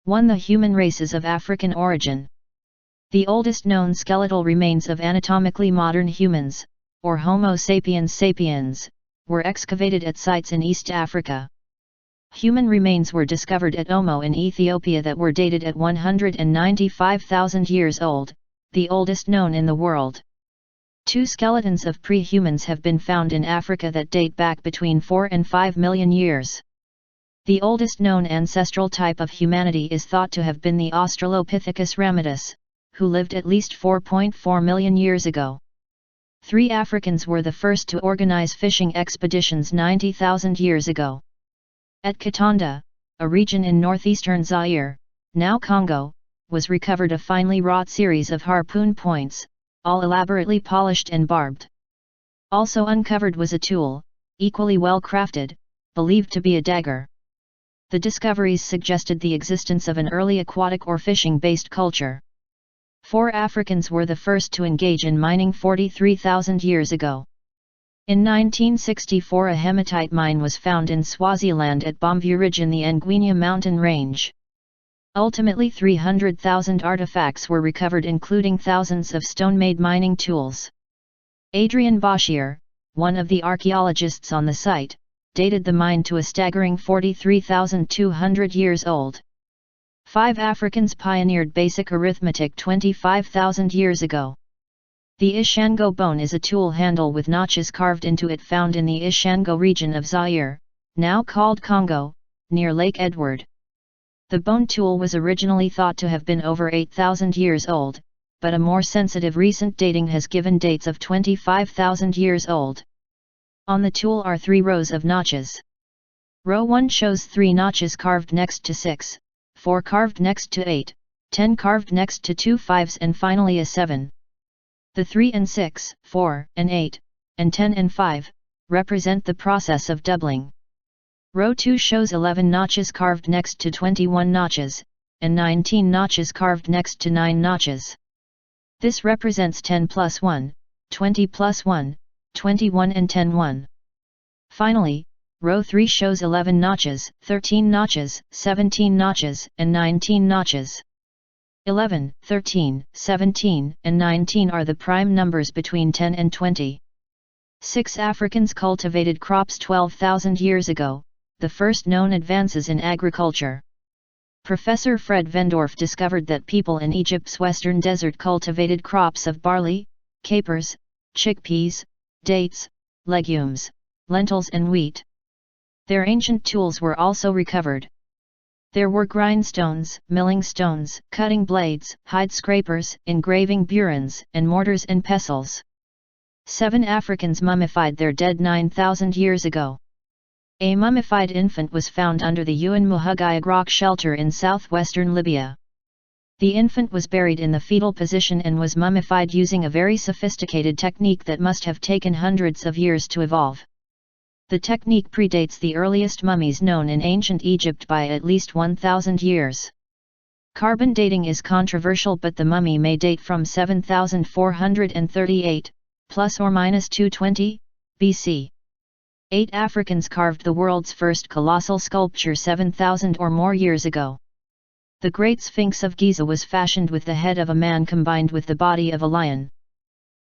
1. The human races of African origin. The oldest known skeletal remains of anatomically modern humans, or Homo sapiens sapiens, were excavated at sites in East Africa. Human remains were discovered at Omo in Ethiopia that were dated at 195,000 years old, the oldest known in the world. 2 skeletons of pre-humans have been found in Africa that date back between 4 and 5 million years. The oldest known ancestral type of humanity is thought to have been the Australopithecus ramidus, who lived at least 4.4 million years ago. 3 Africans were the first to organize fishing expeditions 90,000 years ago. At Katanga, a region in northeastern Zaire, now Congo, was recovered a finely wrought series of harpoon points, all elaborately polished and barbed. Also uncovered was a tool, equally well crafted, believed to be a dagger. The discoveries suggested the existence of an early aquatic or fishing-based culture. 4 Africans were the first to engage in mining 43,000 years ago. In 1964 a hematite mine was found in Swaziland at Bomvu Ridge in the Ngwenya mountain range. Ultimately 300,000 artifacts were recovered including thousands of stone-made mining tools. Adrian Bashir, one of the archaeologists on the site, dated the mine to a staggering 43,200 years old. 5 Africans pioneered basic arithmetic 25,000 years ago. The Ishango bone is a tool handle with notches carved into it found in the Ishango region of Zaire, now called Congo, near Lake Edward. The bone tool was originally thought to have been over 8,000 years old, but a more sensitive recent dating has given dates of 25,000 years old. On the tool are 3 rows of notches. Row 1 shows 3 notches carved next to 6, 4 carved next to 8, 10 carved next to 2 5s and finally a 7. The 3 and 6, 4 and 8, and 10 and 5, represent the process of doubling. Row 2 shows 11 notches carved next to 21 notches, and 19 notches carved next to 9 notches. This represents 10 plus 1, 20 plus 1, 21 and 10 1. Finally, row 3 shows 11 notches, 13 notches, 17 notches, and 19 notches. 11, 13, 17, and 19 are the prime numbers between 10 and 20. 6 Africans cultivated crops 12,000 years ago, the first known advances in agriculture. Professor Fred Vendorf discovered that people in Egypt's western desert cultivated crops of barley, capers, chickpeas, dates, legumes, lentils and wheat. Their ancient tools were also recovered. There were grindstones, milling stones, cutting blades, hide scrapers, engraving burins, and mortars and pestles. 7 Africans mummified their dead 9,000 years ago. A mummified infant was found under the Uin Muhugayag rock shelter in southwestern Libya. The infant was buried in the fetal position and was mummified using a very sophisticated technique that must have taken hundreds of years to evolve. The technique predates the earliest mummies known in ancient Egypt by at least 1,000 years. Carbon dating is controversial, but the mummy may date from 7,438, plus or minus 220, BC. 8 Africans carved the world's first colossal sculpture 7,000 or more years ago. The Great Sphinx of Giza was fashioned with the head of a man combined with the body of a lion.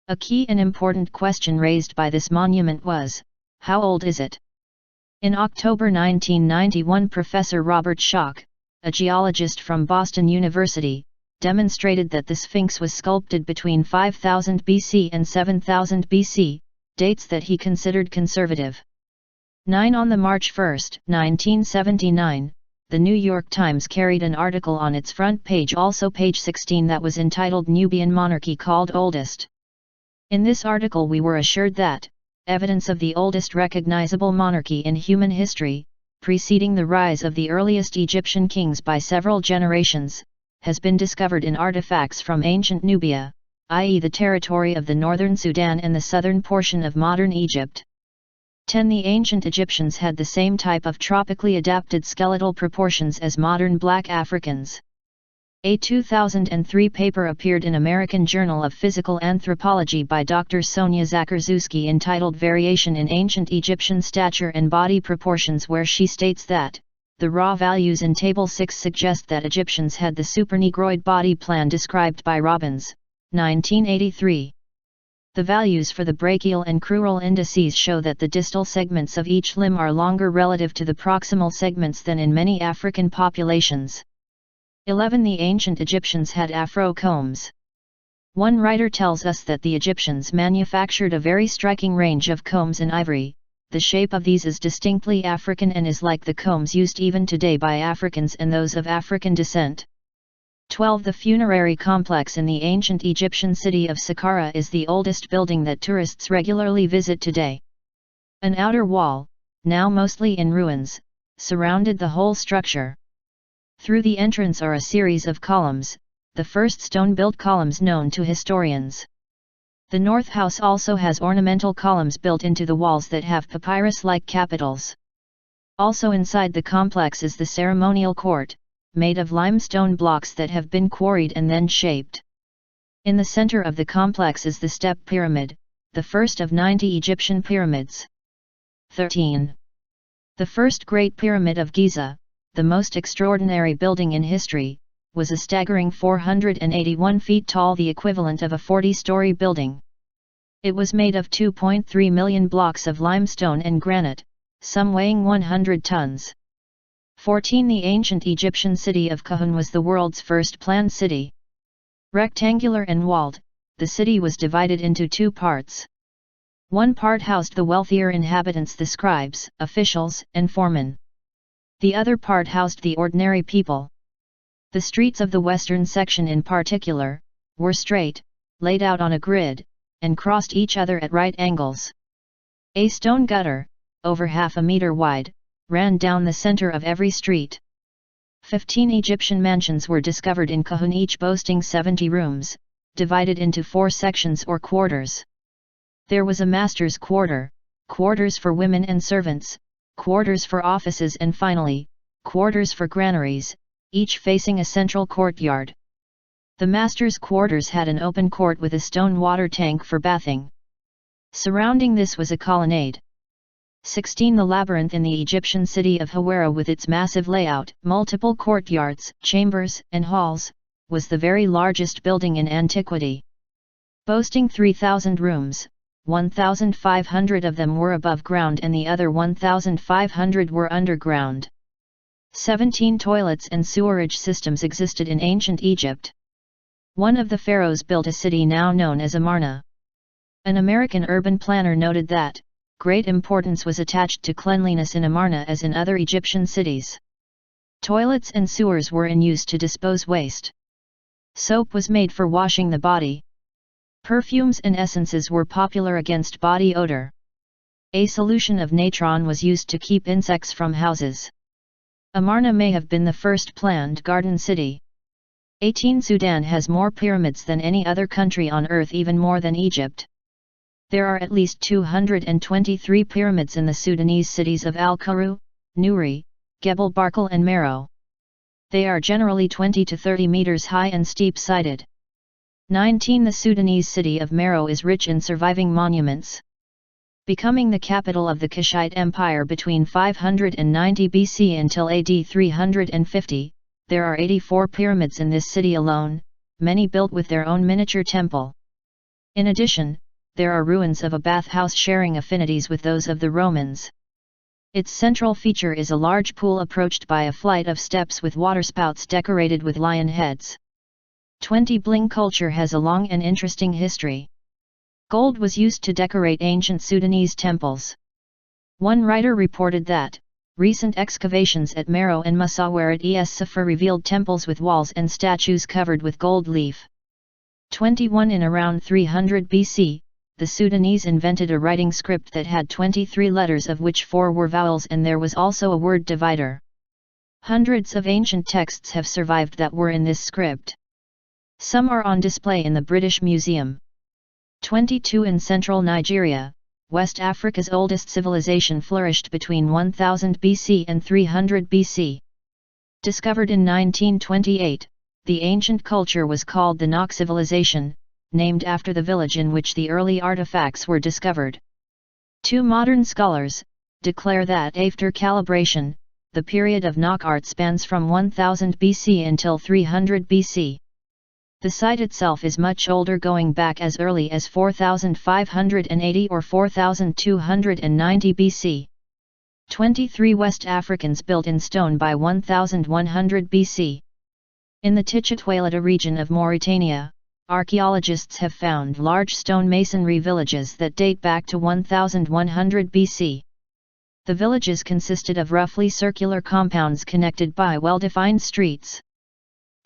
A key and important question raised by this monument was, how old is it? In October 1991, Professor Robert Schoch, a geologist from Boston University, demonstrated that the Sphinx was sculpted between 5000 BC and 7000 BC, dates that he considered conservative. 9 On March 1, 1979, the New York Times carried an article on its front page, also page 16, that was entitled Nubian Monarchy Called Oldest. In this article we were assured that evidence of the oldest recognizable monarchy in human history, preceding the rise of the earliest Egyptian kings by several generations, has been discovered in artifacts from ancient Nubia, i.e. the territory of the northern Sudan and the southern portion of modern Egypt. 10 The ancient Egyptians had the same type of tropically adapted skeletal proportions as modern black Africans. A 2003 paper appeared in American Journal of Physical Anthropology by Dr. Sonia Zakarczewski entitled Variation in Ancient Egyptian Stature and Body Proportions, where she states that, The raw values in Table 6 suggest that Egyptians had the supernegroid body plan described by Robbins, 1983. The values for the brachial and crural indices show that the distal segments of each limb are longer relative to the proximal segments than in many African populations. 11. The ancient Egyptians had afro combs. One writer tells us that the Egyptians manufactured a very striking range of combs in ivory. The shape of these is distinctly African and is like the combs used even today by Africans and those of African descent. 12. The funerary complex in the ancient Egyptian city of Saqqara is the oldest building that tourists regularly visit today. An outer wall, now mostly in ruins, surrounded the whole structure. Through the entrance are a series of columns, the first stone-built columns known to historians. The north house also has ornamental columns built into the walls that have papyrus-like capitals. Also inside the complex is the ceremonial court, made of limestone blocks that have been quarried and then shaped. In the center of the complex is the step pyramid, the first of 90 Egyptian pyramids. 13. The first Great Pyramid of Giza, the most extraordinary building in history, was a staggering 481 feet tall, the equivalent of a 40-story building. It was made of 2.3 million blocks of limestone and granite, some weighing 100 tons. 14. The ancient Egyptian city of Kahun was the world's first planned city. Rectangular and walled, the city was divided into two parts. One part housed the wealthier inhabitants, the scribes, officials, and foremen. The other part housed the ordinary people. The streets of the western section in particular, were straight, laid out on a grid, and crossed each other at right angles. A stone gutter, over half a meter wide, ran down the center of every street. 15 Egyptian mansions were discovered in Kahun, each boasting 70 rooms, divided into 4 sections or quarters. There was a master's quarter, quarters for women and servants, quarters for offices, and finally, quarters for granaries, each facing a central courtyard. The master's quarters had an open court with a stone water tank for bathing. Surrounding this was a colonnade. 16 The labyrinth in the Egyptian city of Hawara, with its massive layout, multiple courtyards, chambers, and halls, was the very largest building in antiquity. Boasting 3,000 rooms, 1,500 of them were above ground and the other 1,500 were underground. 17 toilets and sewerage systems existed in ancient Egypt. One of the pharaohs built a city now known as Amarna. An American urban planner noted that great importance was attached to cleanliness in Amarna as in other Egyptian cities. Toilets and sewers were in use to dispose waste. Soap was made for washing the body. Perfumes and essences were popular against body odor. A solution of natron was used to keep insects from houses. Amarna may have been the first planned garden city. 18 Sudan has more pyramids than any other country on earth, even more than Egypt. There are at least 223 pyramids in the Sudanese cities of Al-Kahru, Nuri, Gebel Barkal and Meroe. They are generally 20 to 30 meters high and steep-sided. 19 The Sudanese city of Meroe is rich in surviving monuments. Becoming the capital of the Kushite Empire between 590 BC until AD 350, there are 84 pyramids in this city alone, many built with their own miniature temple. In addition, there are ruins of a bathhouse sharing affinities with those of the Romans. Its central feature is a large pool approached by a flight of steps with waterspouts decorated with lion heads. 20 Bling culture has a long and interesting history. Gold was used to decorate ancient Sudanese temples. One writer reported that recent excavations at Meroe and Massawa at Es Safar revealed temples with walls and statues covered with gold leaf. 21 In around 300 BC, the Sudanese invented a writing script that had 23 letters, of which 4 were vowels, and there was also a word divider. Hundreds of ancient texts have survived that were in this script. Some are on display in the British Museum. 22 In central Nigeria, West Africa's oldest civilization flourished between 1000 BC and 300 BC. Discovered in 1928, the ancient culture was called the Nok civilization, named after the village in which the early artifacts were discovered. 2 Modern scholars declare that after calibration, the period of Nok art spans from 1000 BC until 300 BC. The site itself is much older, going back as early as 4580 or 4290 BC. 23 West Africans built in stone by 1100 BC. In the Tichitualata region of Mauritania, archaeologists have found large stone masonry villages that date back to 1100 BC. The villages consisted of roughly circular compounds connected by well-defined streets.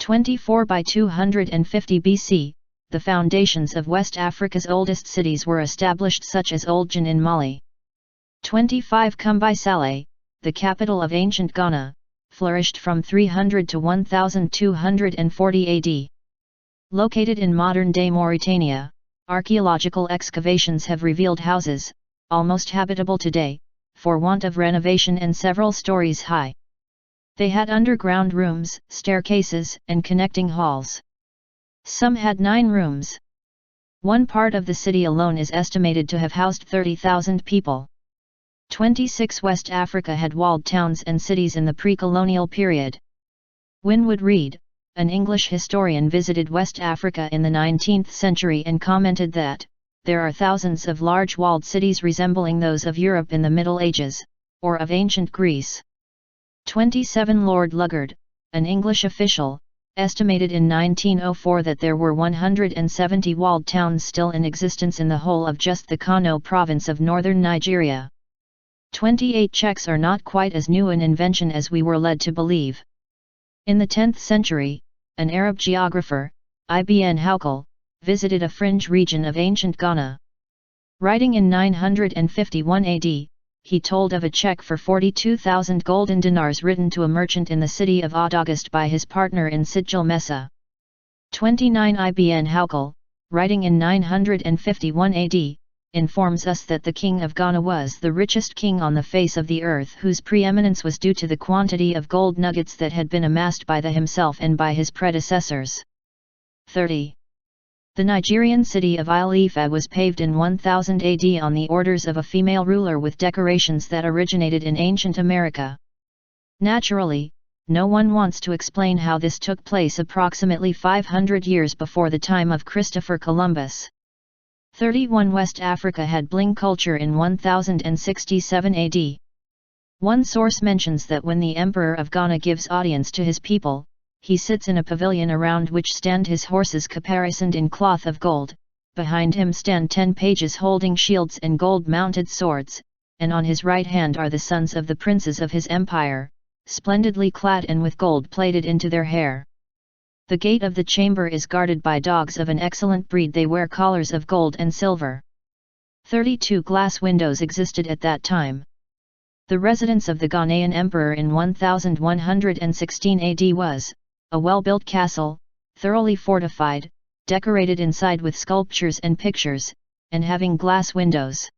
24 by 250 BC, the foundations of West Africa's oldest cities were established, such as Oldjan in Mali. 25 Kumbai Saleh, the capital of ancient Ghana, flourished from 300 to 1240 AD. Located in modern-day Mauritania, archaeological excavations have revealed houses, almost habitable today, for want of renovation and several stories high. They had underground rooms, staircases, and connecting halls. Some had 9 rooms. One part of the city alone is estimated to have housed 30,000 people. 26 West Africa had walled towns and cities in the pre-colonial period. Winwood Reade, an English historian, visited West Africa in the 19th century and commented that there are thousands of large walled cities resembling those of Europe in the Middle Ages, or of ancient Greece. 27 Lord Luggard, an English official, estimated in 1904 that there were 170 walled towns still in existence in the whole of just the Kano province of northern Nigeria. 28 Checks are not quite as new an invention as we were led to believe. In the 10th century, an Arab geographer, Ibn Hawqal, visited a fringe region of ancient Ghana. Writing in 951 AD, he told of a check for 42,000 golden dinars written to a merchant in the city of Adagast by his partner in Sijil Messa. 29 Ibn Hawqal, writing in 951 AD, informs us that the king of Ghana was the richest king on the face of the earth, whose preeminence was due to the quantity of gold nuggets that had been amassed by himself and by his predecessors. 30. The Nigerian city of Ile-Ife was paved in 1000 AD on the orders of a female ruler with decorations that originated in ancient America. Naturally, no one wants to explain how this took place approximately 500 years before the time of Christopher Columbus. 31 West Africa had Bling culture in 1067 AD. One source mentions that when the Emperor of Ghana gives audience to his people, he sits in a pavilion around which stand his horses caparisoned in cloth of gold, behind him stand 10 pages holding shields and gold-mounted swords, and on his right hand are the sons of the princes of his empire, splendidly clad and with gold plaited into their hair. The gate of the chamber is guarded by dogs of an excellent breed. They wear collars of gold and silver. 32 glass windows existed at that time. The residence of the Ghanaian emperor in 1116 AD was a well-built castle, thoroughly fortified, decorated inside with sculptures and pictures, and having glass windows.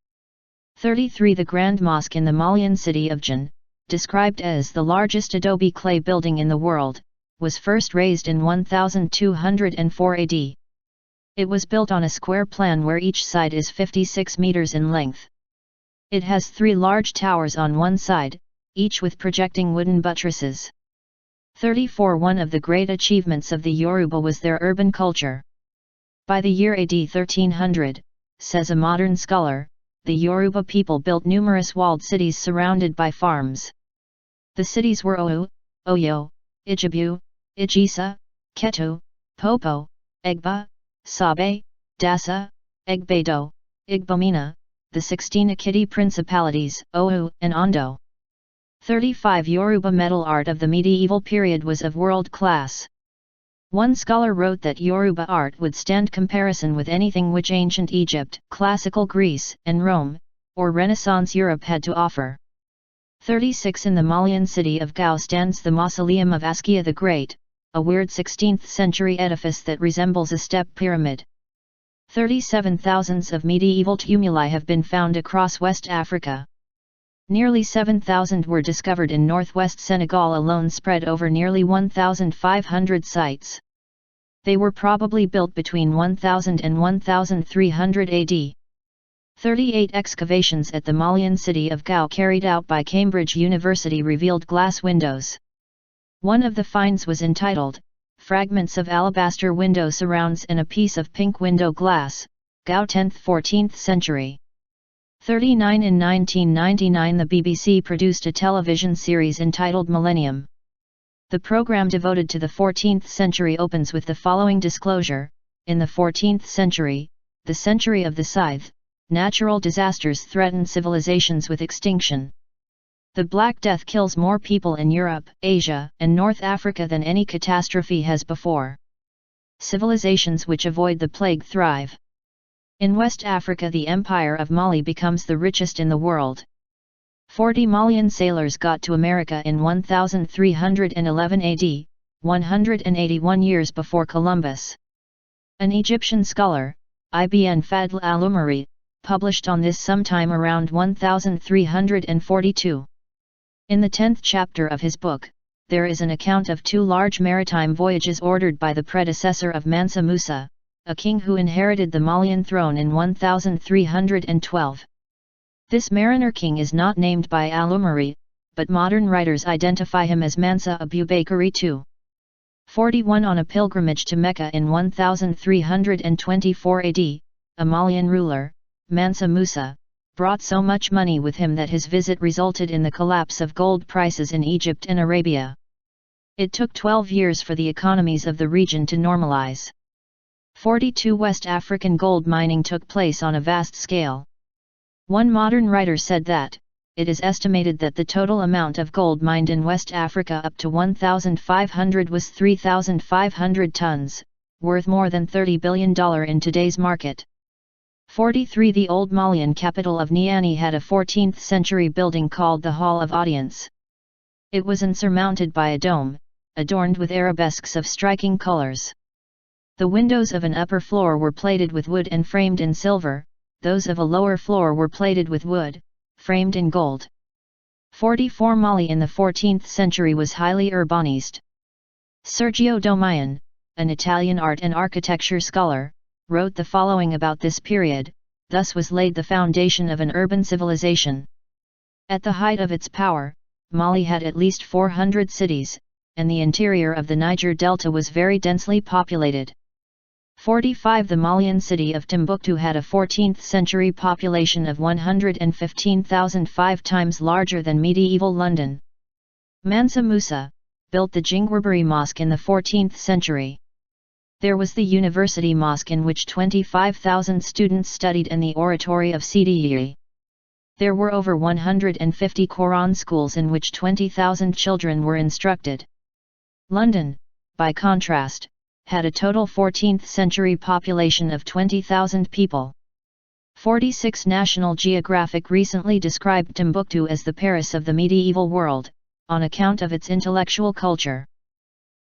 33 The Grand Mosque in the Malian city of Djan, described as the largest adobe clay building in the world, was first raised in 1204 AD. It was built on a square plan where each side is 56 meters in length. It has 3 large towers on one side, each with projecting wooden buttresses. 34 One of the great achievements of the Yoruba was their urban culture. By the year AD 1300, says a modern scholar, the Yoruba people built numerous walled cities surrounded by farms. The cities were Owu, Oyo, Ijebu, Ijesa, Ketu, Popo, Egba, Sabe, Dassa, Egbedo, Igbomina, the 16 Akiti principalities, Owu and Ondo. 35 Yoruba metal art of the medieval period was of world class. One scholar wrote that Yoruba art would stand comparison with anything which ancient Egypt, classical Greece, and Rome, or Renaissance Europe had to offer. 36 In the Malian city of Gao stands the mausoleum of Askia the Great, a weird 16th century edifice that resembles a step pyramid. 37 Thousands of medieval tumuli have been found across West Africa. Nearly 7,000 were discovered in northwest Senegal alone, spread over nearly 1,500 sites. They were probably built between 1000 and 1300 AD. 38 excavations at the Malian city of Gao carried out by Cambridge University revealed glass windows. One of the finds was entitled, "Fragments of Alabaster Window Surrounds and a Piece of Pink Window Glass, Gao 10th–14th Century." 39 In 1999 the BBC produced a television series entitled Millennium. The programme devoted to the 14th century opens with the following disclosure: in the 14th century, the century of the scythe, natural disasters threaten civilizations with extinction. The Black Death kills more people in Europe, Asia, and North Africa than any catastrophe has before. Civilizations which avoid the plague thrive. In West Africa the Empire of Mali becomes the richest in the world. 40 Malian sailors got to America in 1311 AD, 181 years before Columbus. An Egyptian scholar, Ibn Fadl al-Umari, published on this sometime around 1342. In the 10th chapter of his book, there is an account of 2 large maritime voyages ordered by the predecessor of Mansa Musa, a king who inherited the Malian throne in 1312. This mariner king is not named by al-Umari, but modern writers identify him as Mansa Abu Bakr II. 41 On a pilgrimage to Mecca in 1324 AD, a Malian ruler, Mansa Musa, brought so much money with him that his visit resulted in the collapse of gold prices in Egypt and Arabia. It took 12 years for the economies of the region to normalize. 42 West African gold mining took place on a vast scale. One modern writer said that, it is estimated that the total amount of gold mined in West Africa up to 1,500 was 3,500 tons, worth more than $30 billion in today's market. 43 The old Malian capital of Niani had a 14th century building called the Hall of Audience. It was surmounted by a dome, adorned with arabesques of striking colors. The windows of an upper floor were plated with wood and framed in silver, those of a lower floor were plated with wood, framed in gold. 44 Mali in the 14th century was highly urbanized. Sergio Domian, an Italian art and architecture scholar, wrote the following about this period: thus was laid the foundation of an urban civilization. At the height of its power, Mali had at least 400 cities, and the interior of the Niger Delta was very densely populated. 45 The Malian city of Timbuktu had a 14th century population of 115,000, 5 times larger than medieval London. Mansa Musa built the Jingwarbari Mosque in the 14th century. There was the University Mosque in which 25,000 students studied and the Oratory of Sidi. There were over 150 Quran schools in which 20,000 children were instructed. London, by contrast, had a total 14th century population of 20,000 people. 46 National Geographic recently described Timbuktu as the Paris of the medieval world, on account of its intellectual culture.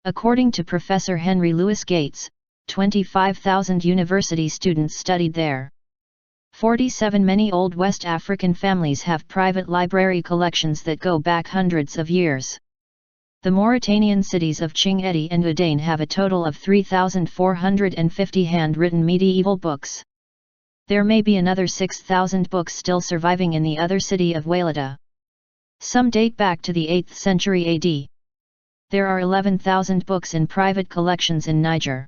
According to Professor Henry Louis Gates, 25,000 university students studied there. 47 Many old West African families have private library collections that go back hundreds of years. The Mauritanian cities of Chingedi and Udain have a total of 3,450 handwritten medieval books. There may be another 6,000 books still surviving in the other city of Wailata. Some date back to the 8th century AD. There are 11,000 books in private collections in Niger.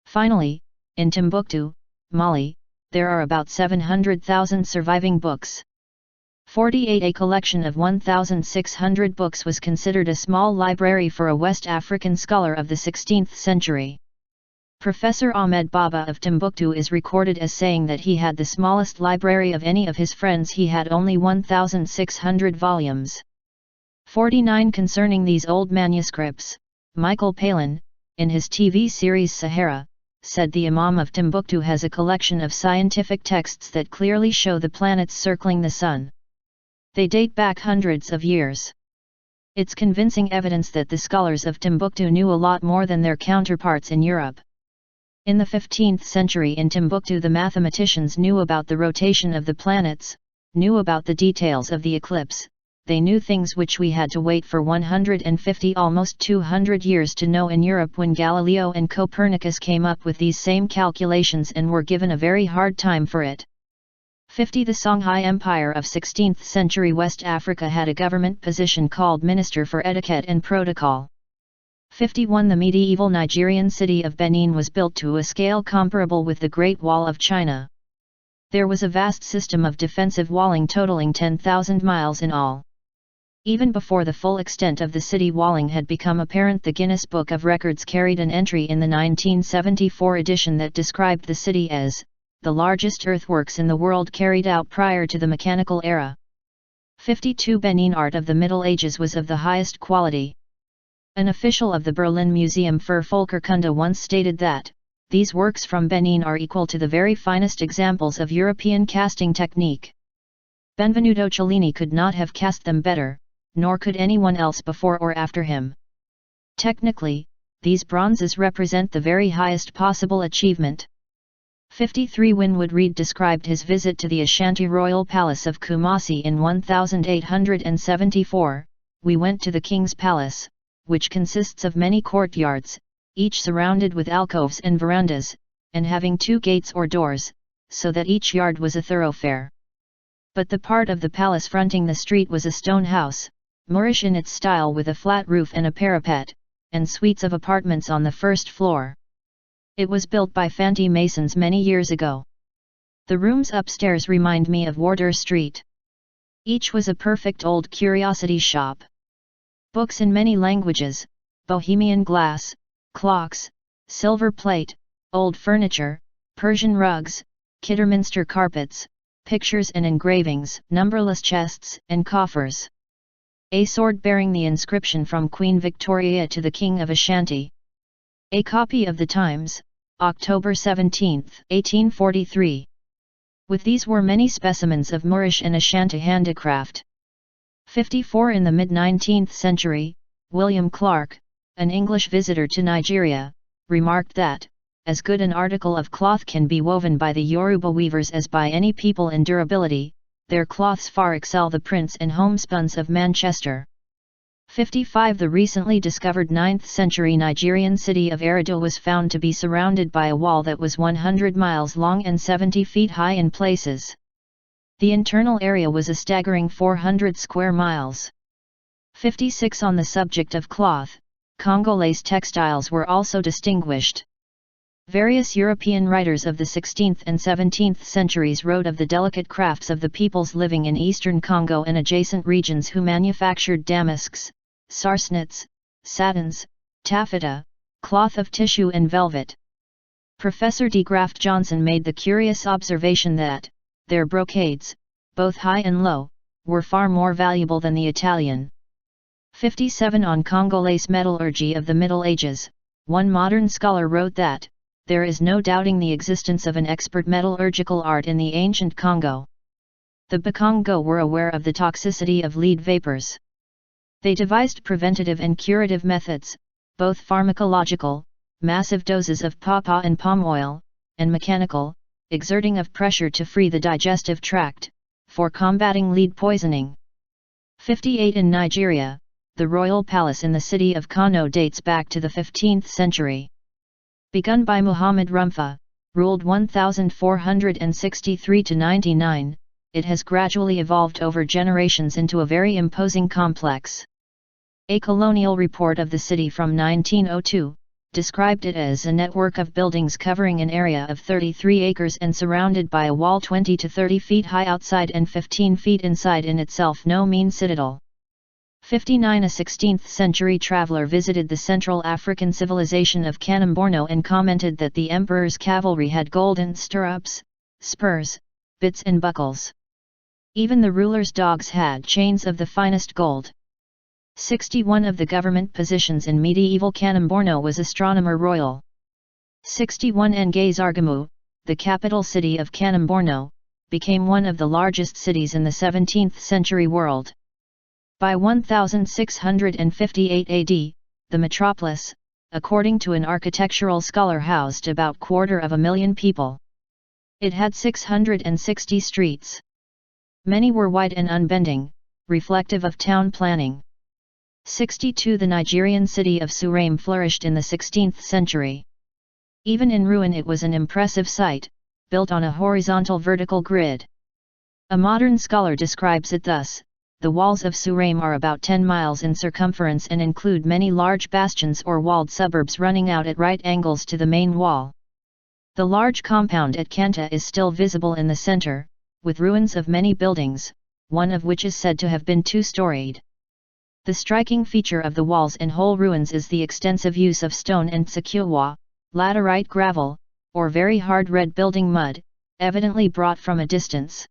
Finally, in Timbuktu, Mali, there are about 700,000 surviving books. 48 A collection of 1,600 books was considered a small library for a West African scholar of the 16th century. Professor Ahmed Baba of Timbuktu is recorded as saying that he had the smallest library of any of his friends. He had only 1,600 volumes. 49 Concerning these old manuscripts, Michael Palin, in his TV series Sahara, said the Imam of Timbuktu has a collection of scientific texts that clearly show the planets circling the Sun. They date back hundreds of years. It's convincing evidence that the scholars of Timbuktu knew a lot more than their counterparts in Europe. In the 15th century in Timbuktu the mathematicians knew about the rotation of the planets, knew about the details of the eclipse. They knew things which we had to wait for 150 almost 200 years to know in Europe when Galileo and Copernicus came up with these same calculations and were given a very hard time for it. 50. The Songhai Empire of 16th century West Africa had a government position called Minister for Etiquette and Protocol. 51. The medieval Nigerian city of Benin was built to a scale comparable with the Great Wall of China. There was a vast system of defensive walling totaling 10,000 miles in all. Even before the full extent of the city walling had become apparent, the Guinness Book of Records carried an entry in the 1974 edition that described the city as the largest earthworks in the world carried out prior to the mechanical era. 52. Benin art of the Middle Ages was of the highest quality. An official of the Berlin Museum für Völkerkunde once stated that these works from Benin are equal to the very finest examples of European casting technique. Benvenuto Cellini could not have cast them better, nor could anyone else before or after him. Technically, these bronzes represent the very highest possible achievement. 53. Winwood Reade described his visit to the Ashanti Royal Palace of Kumasi in 1874. We went to the King's Palace, which consists of many courtyards, each surrounded with alcoves and verandas, and having 2 gates or doors, so that each yard was a thoroughfare. But the part of the palace fronting the street was a stone house, Moorish in its style with a flat roof and a parapet, and suites of apartments on the first floor. It was built by Fanti masons many years ago. The rooms upstairs remind me of Wardour Street. Each was a perfect old curiosity shop. Books in many languages, Bohemian glass, clocks, silver plate, old furniture, Persian rugs, Kidderminster carpets, pictures and engravings, numberless chests and coffers. A sword bearing the inscription from Queen Victoria to the King of Ashanti. A copy of the Times, October 17, 1843. With these were many specimens of Moorish and Ashanti handicraft. 54. In the mid-19th century, William Clark, an English visitor to Nigeria, remarked that, as good an article of cloth can be woven by the Yoruba weavers as by any people in durability, their cloths far excel the prints and homespuns of Manchester. 55. The recently discovered 9th century Nigerian city of Eridu was found to be surrounded by a wall that was 100 miles long and 70 feet high in places. The internal area was a staggering 400 square miles. 56. On the subject of cloth, Congolese textiles were also distinguished. Various European writers of the 16th and 17th centuries wrote of the delicate crafts of the peoples living in eastern Congo and adjacent regions who manufactured damasks, sarsenets, satins, taffeta, cloth of tissue and velvet. Professor D. Graft Johnson made the curious observation that their brocades, both high and low, were far more valuable than the Italian. 57. On Congolese metallurgy of the Middle Ages, one modern scholar wrote that there is no doubting the existence of an expert metallurgical art in the ancient Congo. The Bakongo were aware of the toxicity of lead vapors. They devised preventative and curative methods, both pharmacological, massive doses of pawpaw and palm oil, and mechanical, exerting of pressure to free the digestive tract, for combating lead poisoning. 58. In Nigeria, the royal palace in the city of Kano dates back to the 15th century. Begun by Muhammad Rumfa, ruled 1463–99, it has gradually evolved over generations into a very imposing complex. A colonial report of the city from 1902 described it as a network of buildings covering an area of 33 acres and surrounded by a wall 20 to 30 feet high outside and 15 feet inside, in itself no mean citadel. 59. A 16th century traveller visited the Central African civilization of Kanem-Borno and commented that the emperor's cavalry had golden stirrups, spurs, bits and buckles. Even the ruler's dogs had chains of the finest gold. 61. Of the government positions in medieval Kanem-Borno was Astronomer Royal. 61. N'Gazargamu, the capital city of Kanem-Borno, became one of the largest cities in the 17th century world. By 1658 AD, the metropolis, according to an architectural scholar, housed about 250,000 people. It had 660 streets. Many were wide and unbending, reflective of town planning. 62. The Nigerian city of Suresm flourished in the 16th century. Even in ruin it was an impressive sight, built on a horizontal vertical grid. A modern scholar describes it thus: the walls of Suresnes are about 10 miles in circumference and include many large bastions or walled suburbs running out at right angles to the main wall. The large compound at Kanta is still visible in the center, with ruins of many buildings, one of which is said to have been two-storied. The striking feature of the walls and whole ruins is the extensive use of stone and tsakuwa, laterite gravel, or very hard red building mud, evidently brought from a distance.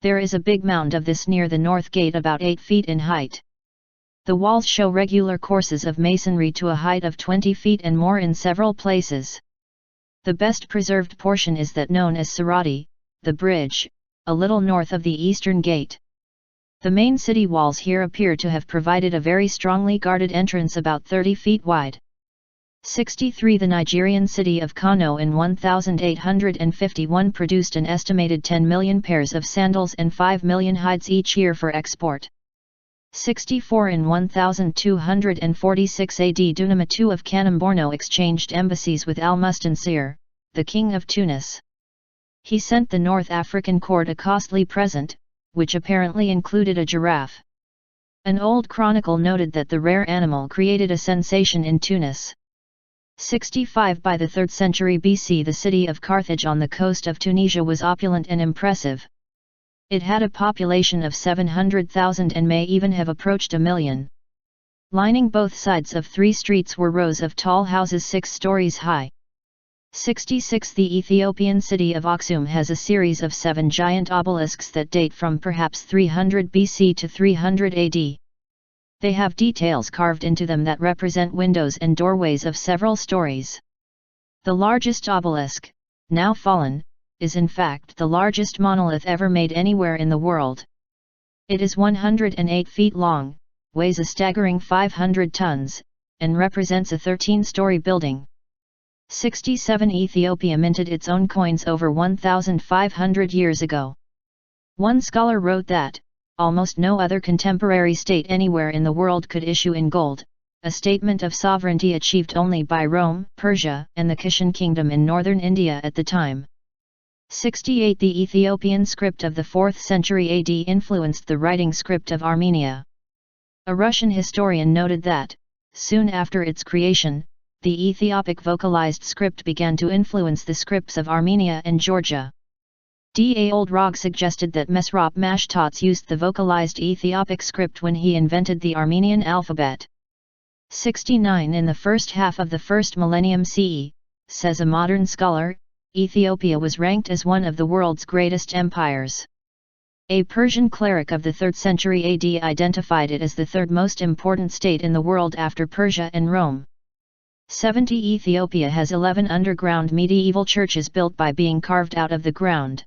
There is a big mound of this near the north gate about 8 feet in height. The walls show regular courses of masonry to a height of 20 feet and more in several places. The best preserved portion is that known as Sarati, the bridge, a little north of the eastern gate. The main city walls here appear to have provided a very strongly guarded entrance about 30 feet wide. 63 The Nigerian city of Kano in 1851 produced an estimated 10 million pairs of sandals and 5 million hides each year for export. 64 In 1246 AD Dunama II of Kanem Borno exchanged embassies with Al-Mustansir, the king of Tunis. He sent the North African court a costly present, which apparently included a giraffe. An old chronicle noted that the rare animal created a sensation in Tunis. 65 By the 3rd century BC the city of Carthage on the coast of Tunisia was opulent and impressive. It had a population of 700,000 and may even have approached 1 million. Lining both sides of 3 streets were rows of tall houses 6 stories high. 66 The Ethiopian city of Aksum has a series of 7 giant obelisks that date from perhaps 300 BC to 300 AD. They have details carved into them that represent windows and doorways of several stories. The largest obelisk, now fallen, is in fact the largest monolith ever made anywhere in the world. It is 108 feet long, weighs a staggering 500 tons, and represents a 13-story building. 67 Ethiopia minted its own coins over 1,500 years ago. One scholar wrote that, almost no other contemporary state anywhere in the world could issue in gold, a statement of sovereignty achieved only by Rome, Persia, and the Kushan kingdom in northern India at the time. 68 The Ethiopian script of the 4th century AD influenced the writing script of Armenia. A Russian historian noted that, soon after its creation, the Ethiopic vocalized script began to influence the scripts of Armenia and Georgia. D. A. Old Rog suggested that Mesrop Mashtots used the vocalized Ethiopic script when he invented the Armenian alphabet. 69 In the first half of the first millennium CE, says a modern scholar, Ethiopia was ranked as one of the world's greatest empires. A Persian cleric of the 3rd century AD identified it as the 3rd most important state in the world after Persia and Rome. 70 Ethiopia has 11 underground medieval churches built by being carved out of the ground.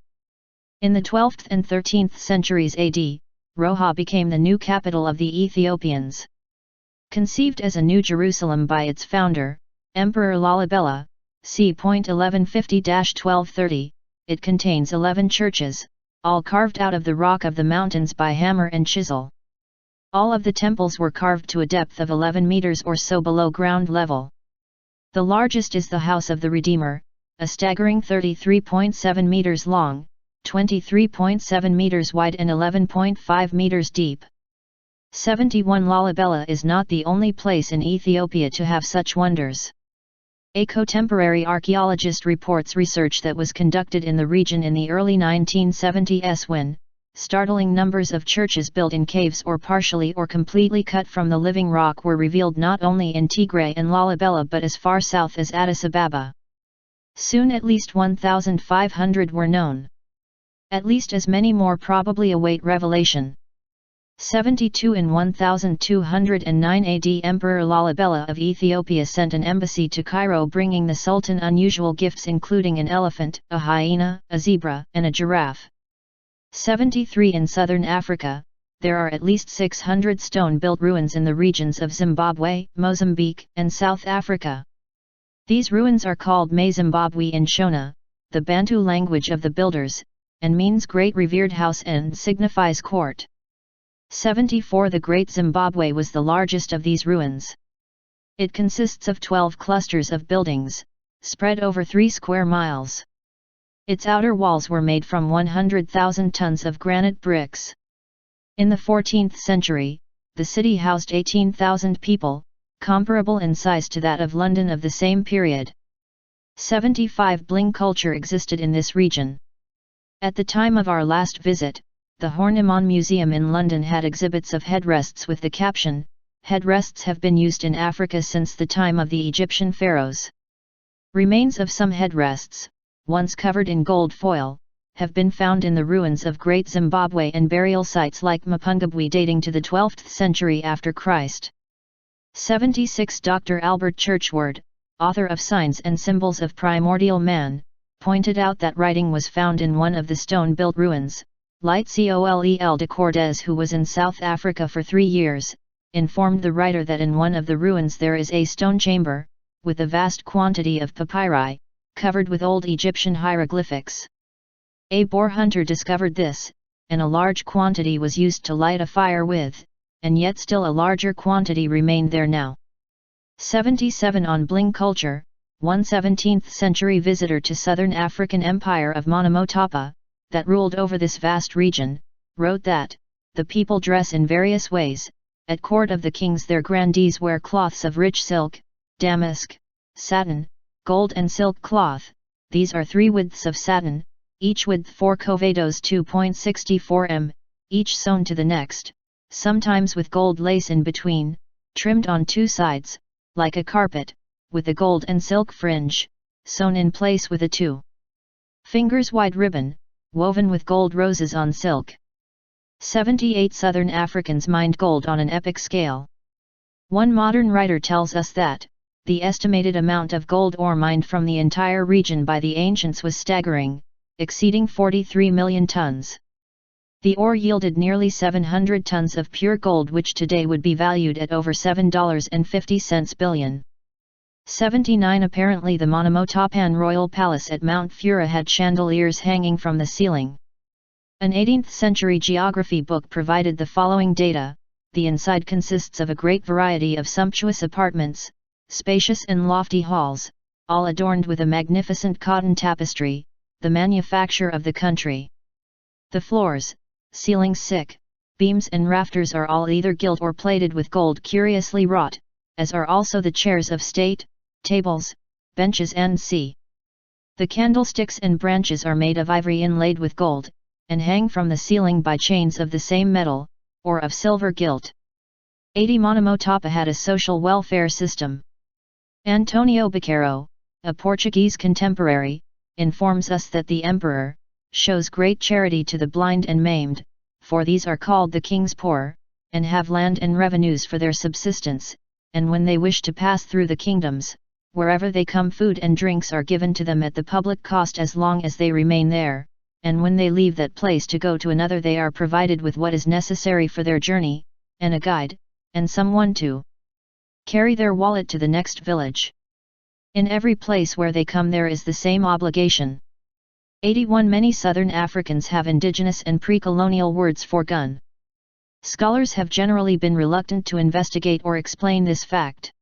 In the 12th and 13th centuries AD, Roha became the new capital of the Ethiopians. Conceived as a New Jerusalem by its founder, Emperor Lalibela, c. 1150-1230, it contains 11 churches, all carved out of the rock of the mountains by hammer and chisel. All of the temples were carved to a depth of 11 meters or so below ground level. The largest is the House of the Redeemer, a staggering 33.7 meters long, 23.7 meters wide and 11.5 meters deep. 71 Lalibela is not the only place in Ethiopia to have such wonders. A contemporary archaeologist reports research that was conducted in the region in the early 1970s when startling numbers of churches built in caves or partially or completely cut from the living rock were revealed not only in Tigray and Lalibela but as far south as Addis Ababa. Soon at least 1,500 were known. At least as many more probably await revelation. 72 In 1209 AD Emperor Lalibela of Ethiopia sent an embassy to Cairo bringing the Sultan unusual gifts including an elephant, a hyena, a zebra, and a giraffe. 73 In southern Africa, there are at least 600 stone-built ruins in the regions of Zimbabwe, Mozambique, and South Africa. These ruins are called Mazimbabwe in Shona, the Bantu language of the builders, and means great revered house and signifies court. 74 The Great Zimbabwe was the largest of these ruins. It consists of 12 clusters of buildings, spread over 3 square miles. Its outer walls were made from 100,000 tons of granite bricks. In the 14th century, the city housed 18,000 people, comparable in size to that of London of the same period. 75 Bling culture existed in this region. At the time of our last visit, the Horniman Museum in London had exhibits of headrests with the caption, "Headrests have been used in Africa since the time of the Egyptian pharaohs." Remains of some headrests, once covered in gold foil, have been found in the ruins of Great Zimbabwe and burial sites like Mapungubwe dating to the 12th century after Christ. 76 Dr. Albert Churchward, author of Signs and Symbols of Primordial Man, pointed out that writing was found in one of the stone-built ruins. Light Colel de Cordes, who was in South Africa for 3 years, informed the writer that in one of the ruins there is a stone chamber, with a vast quantity of papyri, covered with old Egyptian hieroglyphics. A boar hunter discovered this, and a large quantity was used to light a fire with, and yet still a larger quantity remained there now. 77 On Bling culture, one 17th century visitor to southern African empire of Monomotapa, that ruled over this vast region, wrote that, "The people dress in various ways. At court of the kings their grandees wear cloths of rich silk, damask, satin, gold and silk cloth. These are 3 widths of satin, each width 4 covados 2.64 m, each sewn to the next, sometimes with gold lace in between, trimmed on 2 sides, like a carpet, with a gold and silk fringe, sewn in place with a 2 fingers wide ribbon, woven with gold roses on silk." 78 Southern Africans mined gold on an epic scale. One modern writer tells us that, the estimated amount of gold ore mined from the entire region by the ancients was staggering, exceeding 43 million tons. The ore yielded nearly 700 tons of pure gold, which today would be valued at over $7.50 billion. 79 Apparently the Monomotapan royal palace at Mount Fura had chandeliers hanging from the ceiling. An 18th century geography book provided the following data: the inside consists of a great variety of sumptuous apartments, spacious and lofty halls, all adorned with a magnificent cotton tapestry, the manufacture of the country. The floors, ceilings, beams and rafters are all either gilt or plated with gold curiously wrought, as are also the chairs of state, tables, benches and c. The candlesticks and branches are made of ivory inlaid with gold, and hang from the ceiling by chains of the same metal, or of silver gilt. 80 Monomotapa had a social welfare system. Antonio Baqueiro, a Portuguese contemporary, informs us that the emperor shows great charity to the blind and maimed, for these are called the king's poor, and have land and revenues for their subsistence, and when they wish to pass through the kingdoms, wherever they come food and drinks are given to them at the public cost as long as they remain there, and when they leave that place to go to another they are provided with what is necessary for their journey, and a guide, and someone to carry their wallet to the next village. In every place where they come there is the same obligation. 81 Many Southern Africans have indigenous and pre-colonial words for gun. Scholars have generally been reluctant to investigate or explain this fact.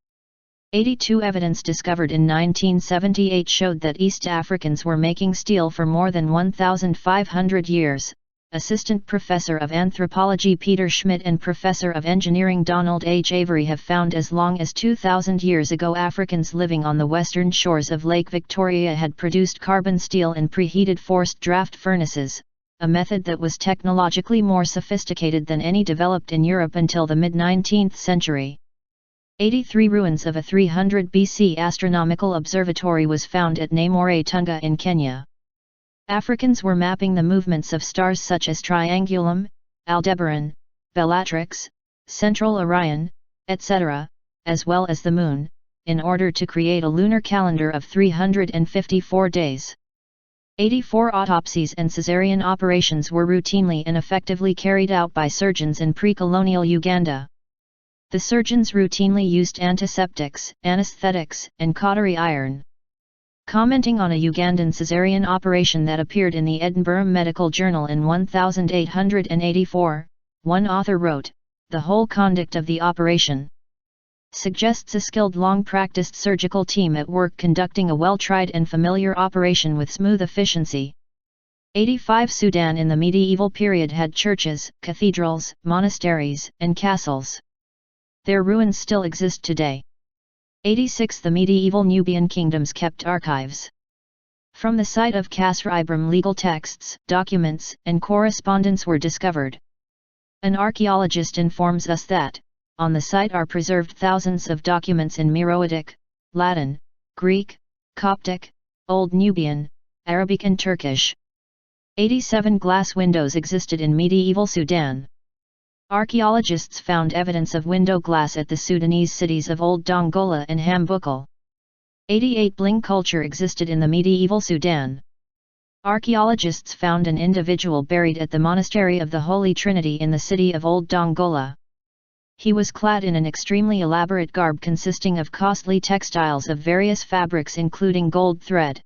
82 Evidence discovered in 1978 showed that East Africans were making steel for more than 1,500 years. Assistant Professor of Anthropology Peter Schmidt and Professor of Engineering Donald H. Avery have found as long as 2,000 years ago Africans living on the western shores of Lake Victoria had produced carbon steel in preheated forced draft furnaces, a method that was technologically more sophisticated than any developed in Europe until the mid-19th century. 83 Ruins of a 300 BC astronomical observatory was found at Namore Tunga in Kenya. Africans were mapping the movements of stars such as Triangulum, Aldebaran, Bellatrix, Central Orion, etc., as well as the Moon, in order to create a lunar calendar of 354 days. 84 Autopsies and caesarean operations were routinely and effectively carried out by surgeons in pre-colonial Uganda. The surgeons routinely used antiseptics, anesthetics, and cautery iron. Commenting on a Ugandan caesarean operation that appeared in the Edinburgh Medical Journal in 1884, one author wrote, "The whole conduct of the operation suggests a skilled long-practiced surgical team at work conducting a well-tried and familiar operation with smooth efficiency." 85 Sudan in the medieval period had churches, cathedrals, monasteries, and castles. Their ruins still exist today. 86 The medieval Nubian kingdoms kept archives. From the site of Kasr Ibram legal texts, documents, and correspondence were discovered. An archaeologist informs us that, on the site are preserved thousands of documents in Meroitic, Latin, Greek, Coptic, Old Nubian, Arabic and Turkish. 87 Glass windows existed in medieval Sudan. Archaeologists found evidence of window glass at the Sudanese cities of Old Dongola and Hambukal. 88 Bling culture existed in the medieval Sudan. Archaeologists found an individual buried at the Monastery of the Holy Trinity in the city of Old Dongola. He was clad in an extremely elaborate garb consisting of costly textiles of various fabrics including gold thread.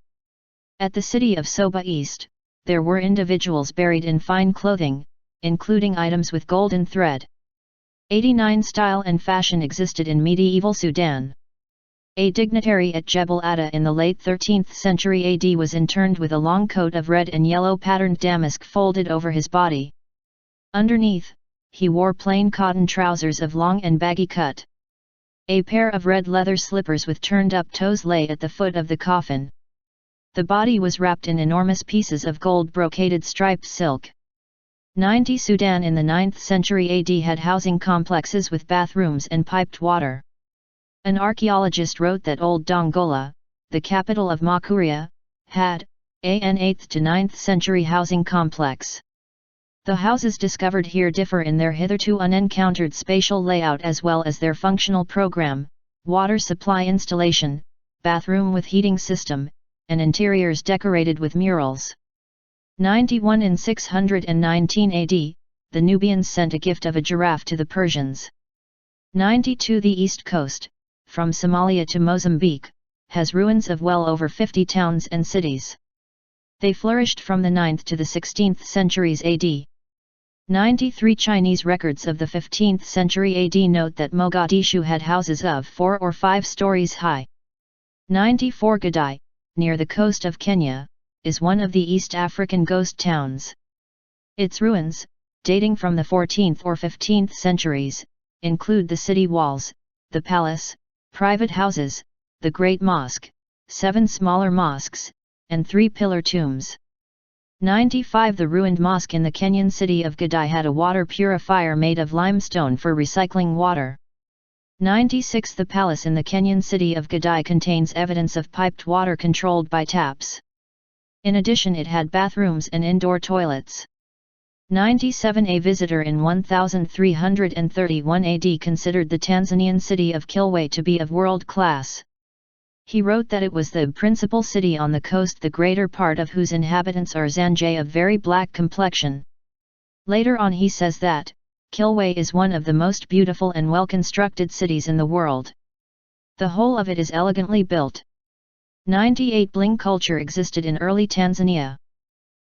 At the city of Soba East, there were individuals buried in fine clothing, including items with golden thread. 89 Style and fashion existed in medieval Sudan. A dignitary at Jebel Adda in the late 13th century AD was interned with a long coat of red and yellow patterned damask folded over his body. Underneath, he wore plain cotton trousers of long and baggy cut. A pair of red leather slippers with turned-up toes lay at the foot of the coffin. The body was wrapped in enormous pieces of gold brocaded striped silk. 90 Sudan in the 9th century AD had housing complexes with bathrooms and piped water. An archaeologist wrote that Old Dongola, the capital of Makuria, had an 8th to 9th century housing complex. The houses discovered here differ in their hitherto unencountered spatial layout as well as their functional program, water supply installation, bathroom with heating system, and interiors decorated with murals. 91 In 619 AD, the Nubians sent a gift of a giraffe to the Persians. 92 The East Coast, from Somalia to Mozambique, has ruins of well over 50 towns and cities. They flourished from the 9th to the 16th centuries AD. 93 Chinese records of the 15th century AD note that Mogadishu had houses of 4 or 5 stories high. 94 Gadai, near the coast of Kenya, is one of the East African ghost towns. Its ruins, dating from the 14th or 15th centuries, include the city walls, the palace, private houses, the Great Mosque, 7 smaller mosques, and 3 pillar tombs. 95 The ruined mosque in the Kenyan city of Gadai had a water purifier made of limestone for recycling water. 96 The palace in the Kenyan city of Gadai contains evidence of piped water controlled by taps. In addition, it had bathrooms and indoor toilets. 97 A visitor in 1331 AD considered the Tanzanian city of Kilwa to be of world class. He wrote that it was the principal city on the coast, the greater part of whose inhabitants are Zanjay of very black complexion. Later on he says that, Kilwa is one of the most beautiful and well-constructed cities in the world. The whole of it is elegantly built. 98 Bling culture existed in early Tanzania.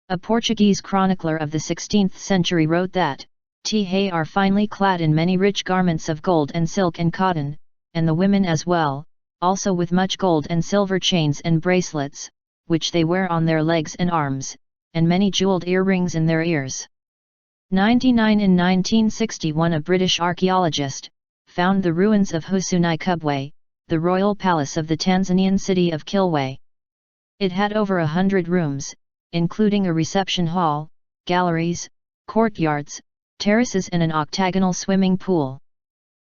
A Portuguese chronicler of the 16th century wrote that, Te are finely clad in many rich garments of gold and silk and cotton, and the women as well, also with much gold and silver chains and bracelets, which they wear on their legs and arms, and many jeweled earrings in their ears. 99 In 1961 a British archaeologist found the ruins of Husuni Kubwe, the royal palace of the Tanzanian city of Kilwa. It had over 100 rooms, including a reception hall, galleries, courtyards, terraces and an octagonal swimming pool.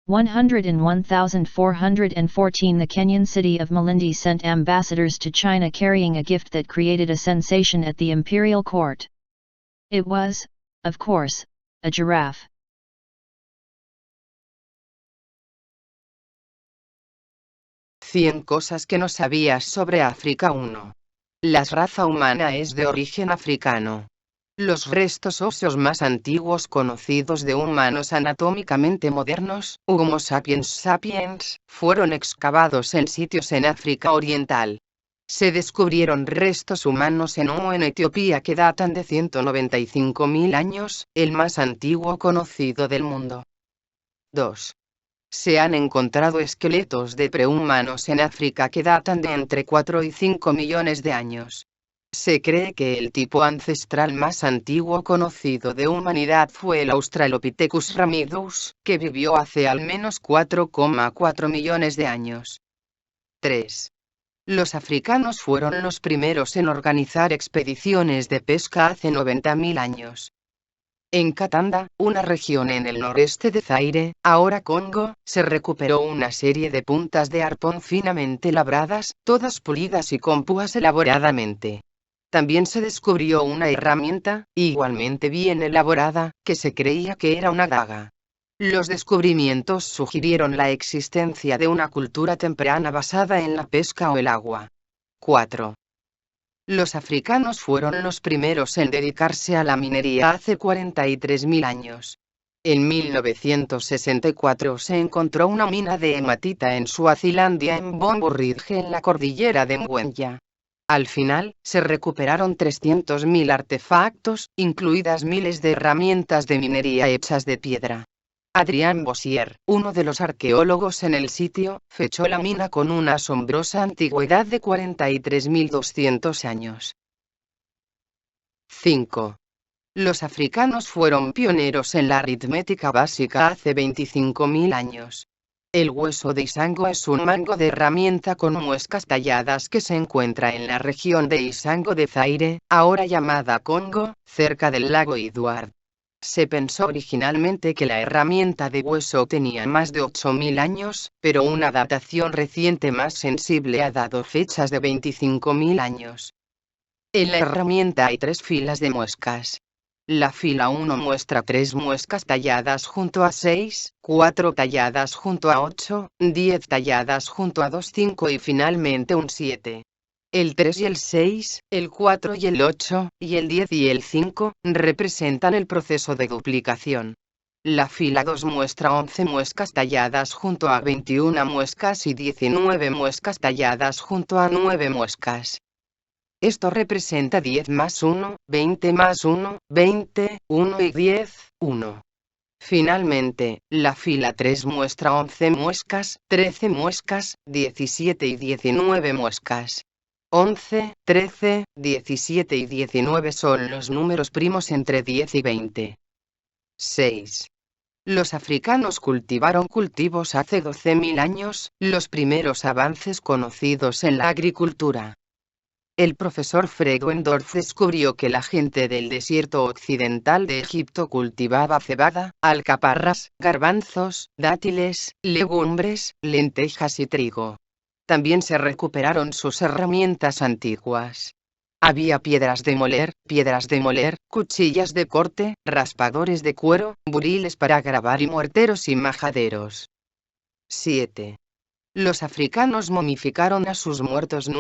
101,414 The Kenyan city of Malindi sent ambassadors to China carrying a gift that created a sensation at the imperial court. It was, of course, a giraffe. Cien cosas que no sabías sobre África. 1. La raza humana es de origen africano. Los restos óseos más antiguos conocidos de humanos anatómicamente modernos, Homo sapiens sapiens, fueron excavados en sitios en África Oriental. Se descubrieron restos humanos en Homo en Etiopía que datan de 195.000 años, el más antiguo conocido del mundo. 2. Se han encontrado esqueletos de prehumanos en África que datan de entre 4 y 5 millones de años. Se cree que el tipo ancestral más antiguo conocido de humanidad fue el Australopithecus ramidus, que vivió hace al menos 4,4 millones de años. 3. Los africanos fueron los primeros en organizar expediciones de pesca hace 90.000 años. En Katanga, una región en el noreste de Zaire, ahora Congo, se recuperó una serie de puntas de arpón finamente labradas, todas pulidas y con púas elaboradamente. También se descubrió una herramienta, igualmente bien elaborada, que se creía que era una daga. Los descubrimientos sugirieron la existencia de una cultura temprana basada en la pesca o el agua. 4. Los africanos fueron los primeros en dedicarse a la minería hace 43.000 años. En 1964 se encontró una mina de hematita en Suazilandia en Bombo Ridge en la cordillera de Mwenja. Al final, se recuperaron 300.000 artefactos, incluidas miles de herramientas de minería hechas de piedra. Adrien Bossier, uno de los arqueólogos en el sitio, fechó la mina con una asombrosa antigüedad de 43.200 años. 5. Los africanos fueron pioneros en la aritmética básica hace 25.000 años. El hueso de Isango es un mango de herramienta con muescas talladas que se encuentra en la región de Isango de Zaire, ahora llamada Congo, cerca del lago Edward. Se pensó originalmente que la herramienta de hueso tenía más de 8.000 años, pero una datación reciente más sensible ha dado fechas de 25.000 años. En la herramienta hay 3 filas de muescas. La fila 1 muestra 3 muescas talladas junto a 6, 4 talladas junto a 8, 10 talladas junto a 2, 5 y finalmente un 7. El 3 y el 6, el 4 y el 8, y el 10 y el 5, representan el proceso de duplicación. La fila 2 muestra 11 muescas talladas junto a 21 muescas y 19 muescas talladas junto a 9 muescas. Esto representa 10 más 1, 20 más 1, 20, 1 y 10, 1. Finalmente, la fila 3 muestra 11 muescas, 13 muescas, 17 y 19 muescas. 11, 13, 17 y 19 son los números primos entre 10 y 20. 6. Los africanos cultivaron cultivos hace 12.000 años, los primeros avances conocidos en la agricultura. El profesor Fredwendorf descubrió que la gente del desierto occidental de Egipto cultivaba cebada, alcaparras, garbanzos, dátiles, legumbres, lentejas y trigo. También se recuperaron sus herramientas antiguas. Había piedras de moler, cuchillas de corte, raspadores de cuero, buriles para grabar y morteros y majaderos. 7. Los africanos momificaron a sus muertos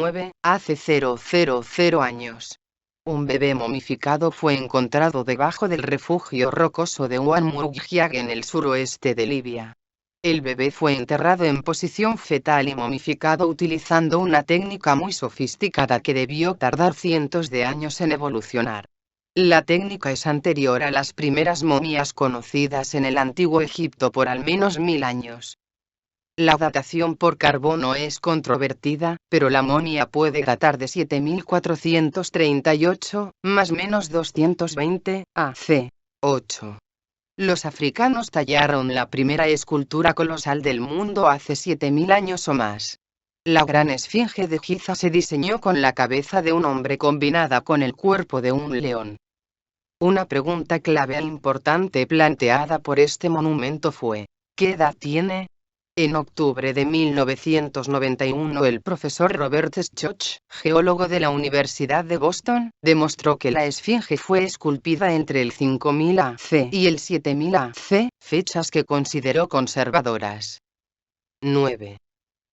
hace 000 años. Un bebé momificado fue encontrado debajo del refugio rocoso de Oued en el suroeste de Libia. El bebé fue enterrado en posición fetal y momificado utilizando una técnica muy sofisticada que debió tardar cientos de años en evolucionar. La técnica es anterior a las primeras momias conocidas en el antiguo Egipto por al menos 1000 años. La datación por carbono es controvertida, pero la momia puede datar de 7438, más menos 220, AC. 8. Los africanos tallaron la primera escultura colosal del mundo hace 7.000 años o más. La gran esfinge de Giza se diseñó con la cabeza de un hombre combinada con el cuerpo de un león. Una pregunta clave e importante planteada por este monumento fue: ¿qué edad tiene? En octubre de 1991 el profesor Robert Schoch, geólogo de la Universidad de Boston, demostró que la esfinge fue esculpida entre el 5000 AC y el 7000 AC, fechas que consideró conservadoras. 9.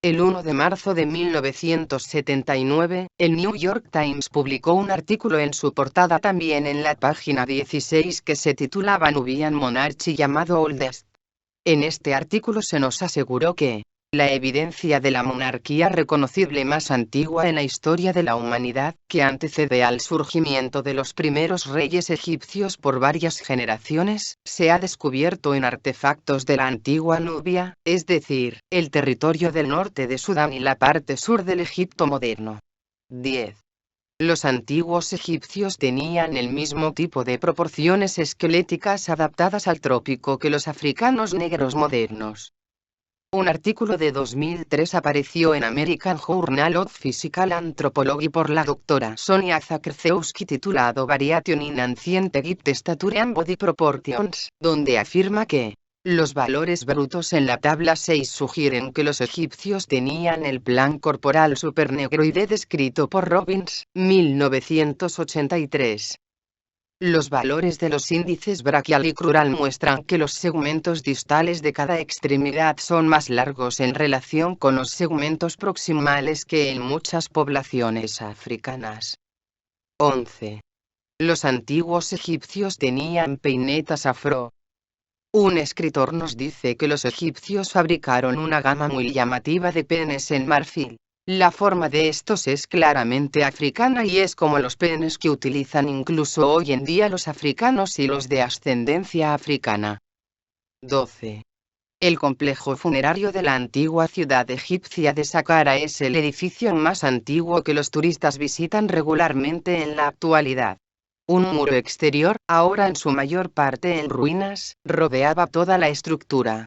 El 1 de marzo de 1979, el New York Times publicó un artículo en su portada también en la página 16 que se titulaba Nubian Monarchy llamado Oldest. En este artículo se nos aseguró que la evidencia de la monarquía reconocible más antigua en la historia de la humanidad, que antecede al surgimiento de los primeros reyes egipcios por varias generaciones, se ha descubierto en artefactos de la antigua Nubia, es decir, el territorio del norte de Sudán y la parte sur del Egipto moderno. 10. Los antiguos egipcios tenían el mismo tipo de proporciones esqueléticas adaptadas al trópico que los africanos negros modernos. Un artículo de 2003 apareció en American Journal of Physical Anthropology por la doctora Sonia Zakrzewski titulado Variation in Ancient Egypt Stature and Body Proportions, donde afirma que los valores brutos en la tabla 6 sugieren que los egipcios tenían el plan corporal supernegroide descrito por Robbins, 1983. Los valores de los índices braquial y crural muestran que los segmentos distales de cada extremidad son más largos en relación con los segmentos proximales que en muchas poblaciones africanas. 11. Los antiguos egipcios tenían peinetas afro. Un escritor nos dice que los egipcios fabricaron una gama muy llamativa de penes en marfil. La forma de estos es claramente africana y es como los penes que utilizan incluso hoy en día los africanos y los de ascendencia africana. 12. El complejo funerario de la antigua ciudad egipcia de Saqqara es el edificio más antiguo que los turistas visitan regularmente en la actualidad. Un muro exterior, ahora en su mayor parte en ruinas, rodeaba toda la estructura.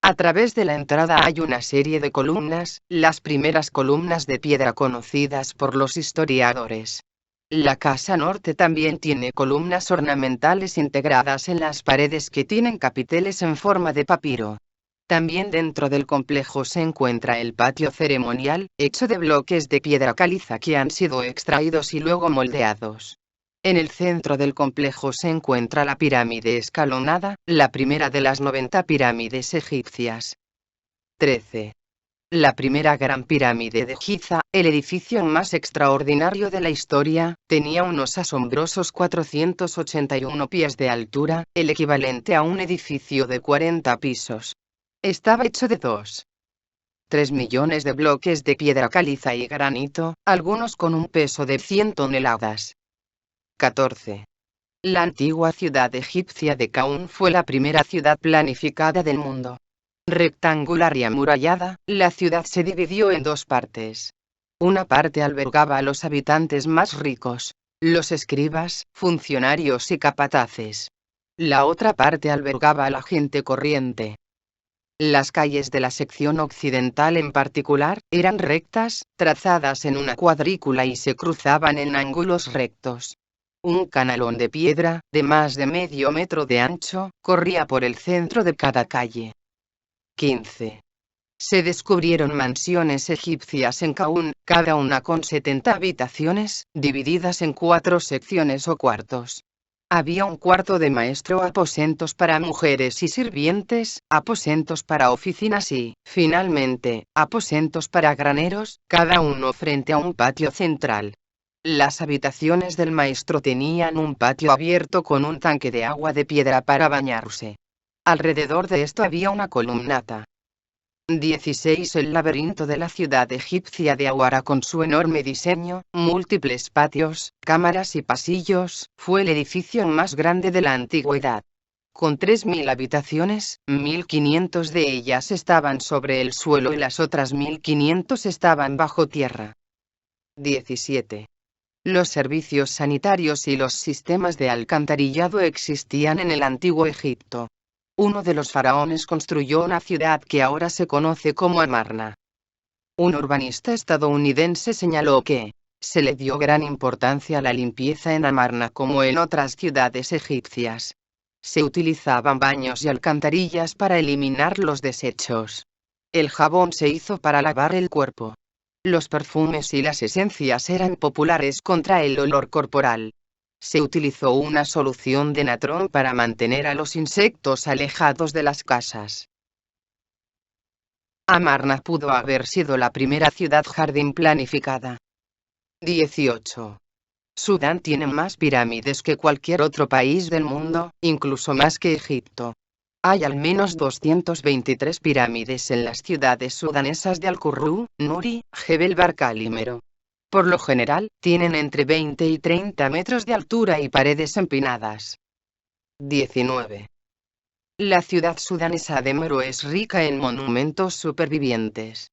A través de la entrada hay una serie de columnas, las primeras columnas de piedra conocidas por los historiadores. La casa norte también tiene columnas ornamentales integradas en las paredes que tienen capiteles en forma de papiro. También dentro del complejo se encuentra el patio ceremonial, hecho de bloques de piedra caliza que han sido extraídos y luego moldeados. En el centro del complejo se encuentra la pirámide escalonada, la primera de las 90 pirámides egipcias. 13. La primera gran pirámide de Giza, el edificio más extraordinario de la historia, tenía unos asombrosos 481 pies de altura, el equivalente a un edificio de 40 pisos. Estaba hecho de 2,3 millones de bloques de piedra caliza y granito, algunos con un peso de 100 toneladas. 14. La antigua ciudad egipcia de Kaun fue la primera ciudad planificada del mundo. Rectangular y amurallada, la ciudad se dividió en dos partes. Una parte albergaba a los habitantes más ricos, los escribas, funcionarios y capataces. La otra parte albergaba a la gente corriente. Las calles de la sección occidental en particular, eran rectas, trazadas en una cuadrícula y se cruzaban en ángulos rectos. Un canalón de piedra, de más de medio metro de ancho, corría por el centro de cada calle. 15. Se descubrieron mansiones egipcias en Kaun, cada una con 70 habitaciones, divididas en 4 secciones o cuartos. Había un cuarto de maestro, aposentos para mujeres y sirvientes, aposentos para oficinas y, finalmente, aposentos para graneros, cada uno frente a un patio central. Las habitaciones del maestro tenían un patio abierto con un tanque de agua de piedra para bañarse. Alrededor de esto había una columnata. 16. El laberinto de la ciudad egipcia de Awara, con su enorme diseño, múltiples patios, cámaras y pasillos, fue el edificio más grande de la antigüedad. Con 3.000 habitaciones, 1.500 de ellas estaban sobre el suelo y las otras 1.500 estaban bajo tierra. 17. Los servicios sanitarios y los sistemas de alcantarillado existían en el antiguo Egipto. Uno de los faraones construyó una ciudad que ahora se conoce como Amarna. Un urbanista estadounidense señaló que se le dio gran importancia a la limpieza en Amarna como en otras ciudades egipcias. Se utilizaban baños y alcantarillas para eliminar los desechos. El jabón se hizo para lavar el cuerpo. Los perfumes y las esencias eran populares contra el olor corporal. Se utilizó una solución de natrón para mantener a los insectos alejados de las casas. Amarna pudo haber sido la primera ciudad jardín planificada. 18. Sudán tiene más pirámides que cualquier otro país del mundo, incluso más que Egipto. Hay al menos 223 pirámides en las ciudades sudanesas de Al-Qurru, Nuri, Jebel Barkal y Mero. Por lo general, tienen entre 20 y 30 metros de altura y paredes empinadas. 19. La ciudad sudanesa de Mero es rica en monumentos supervivientes.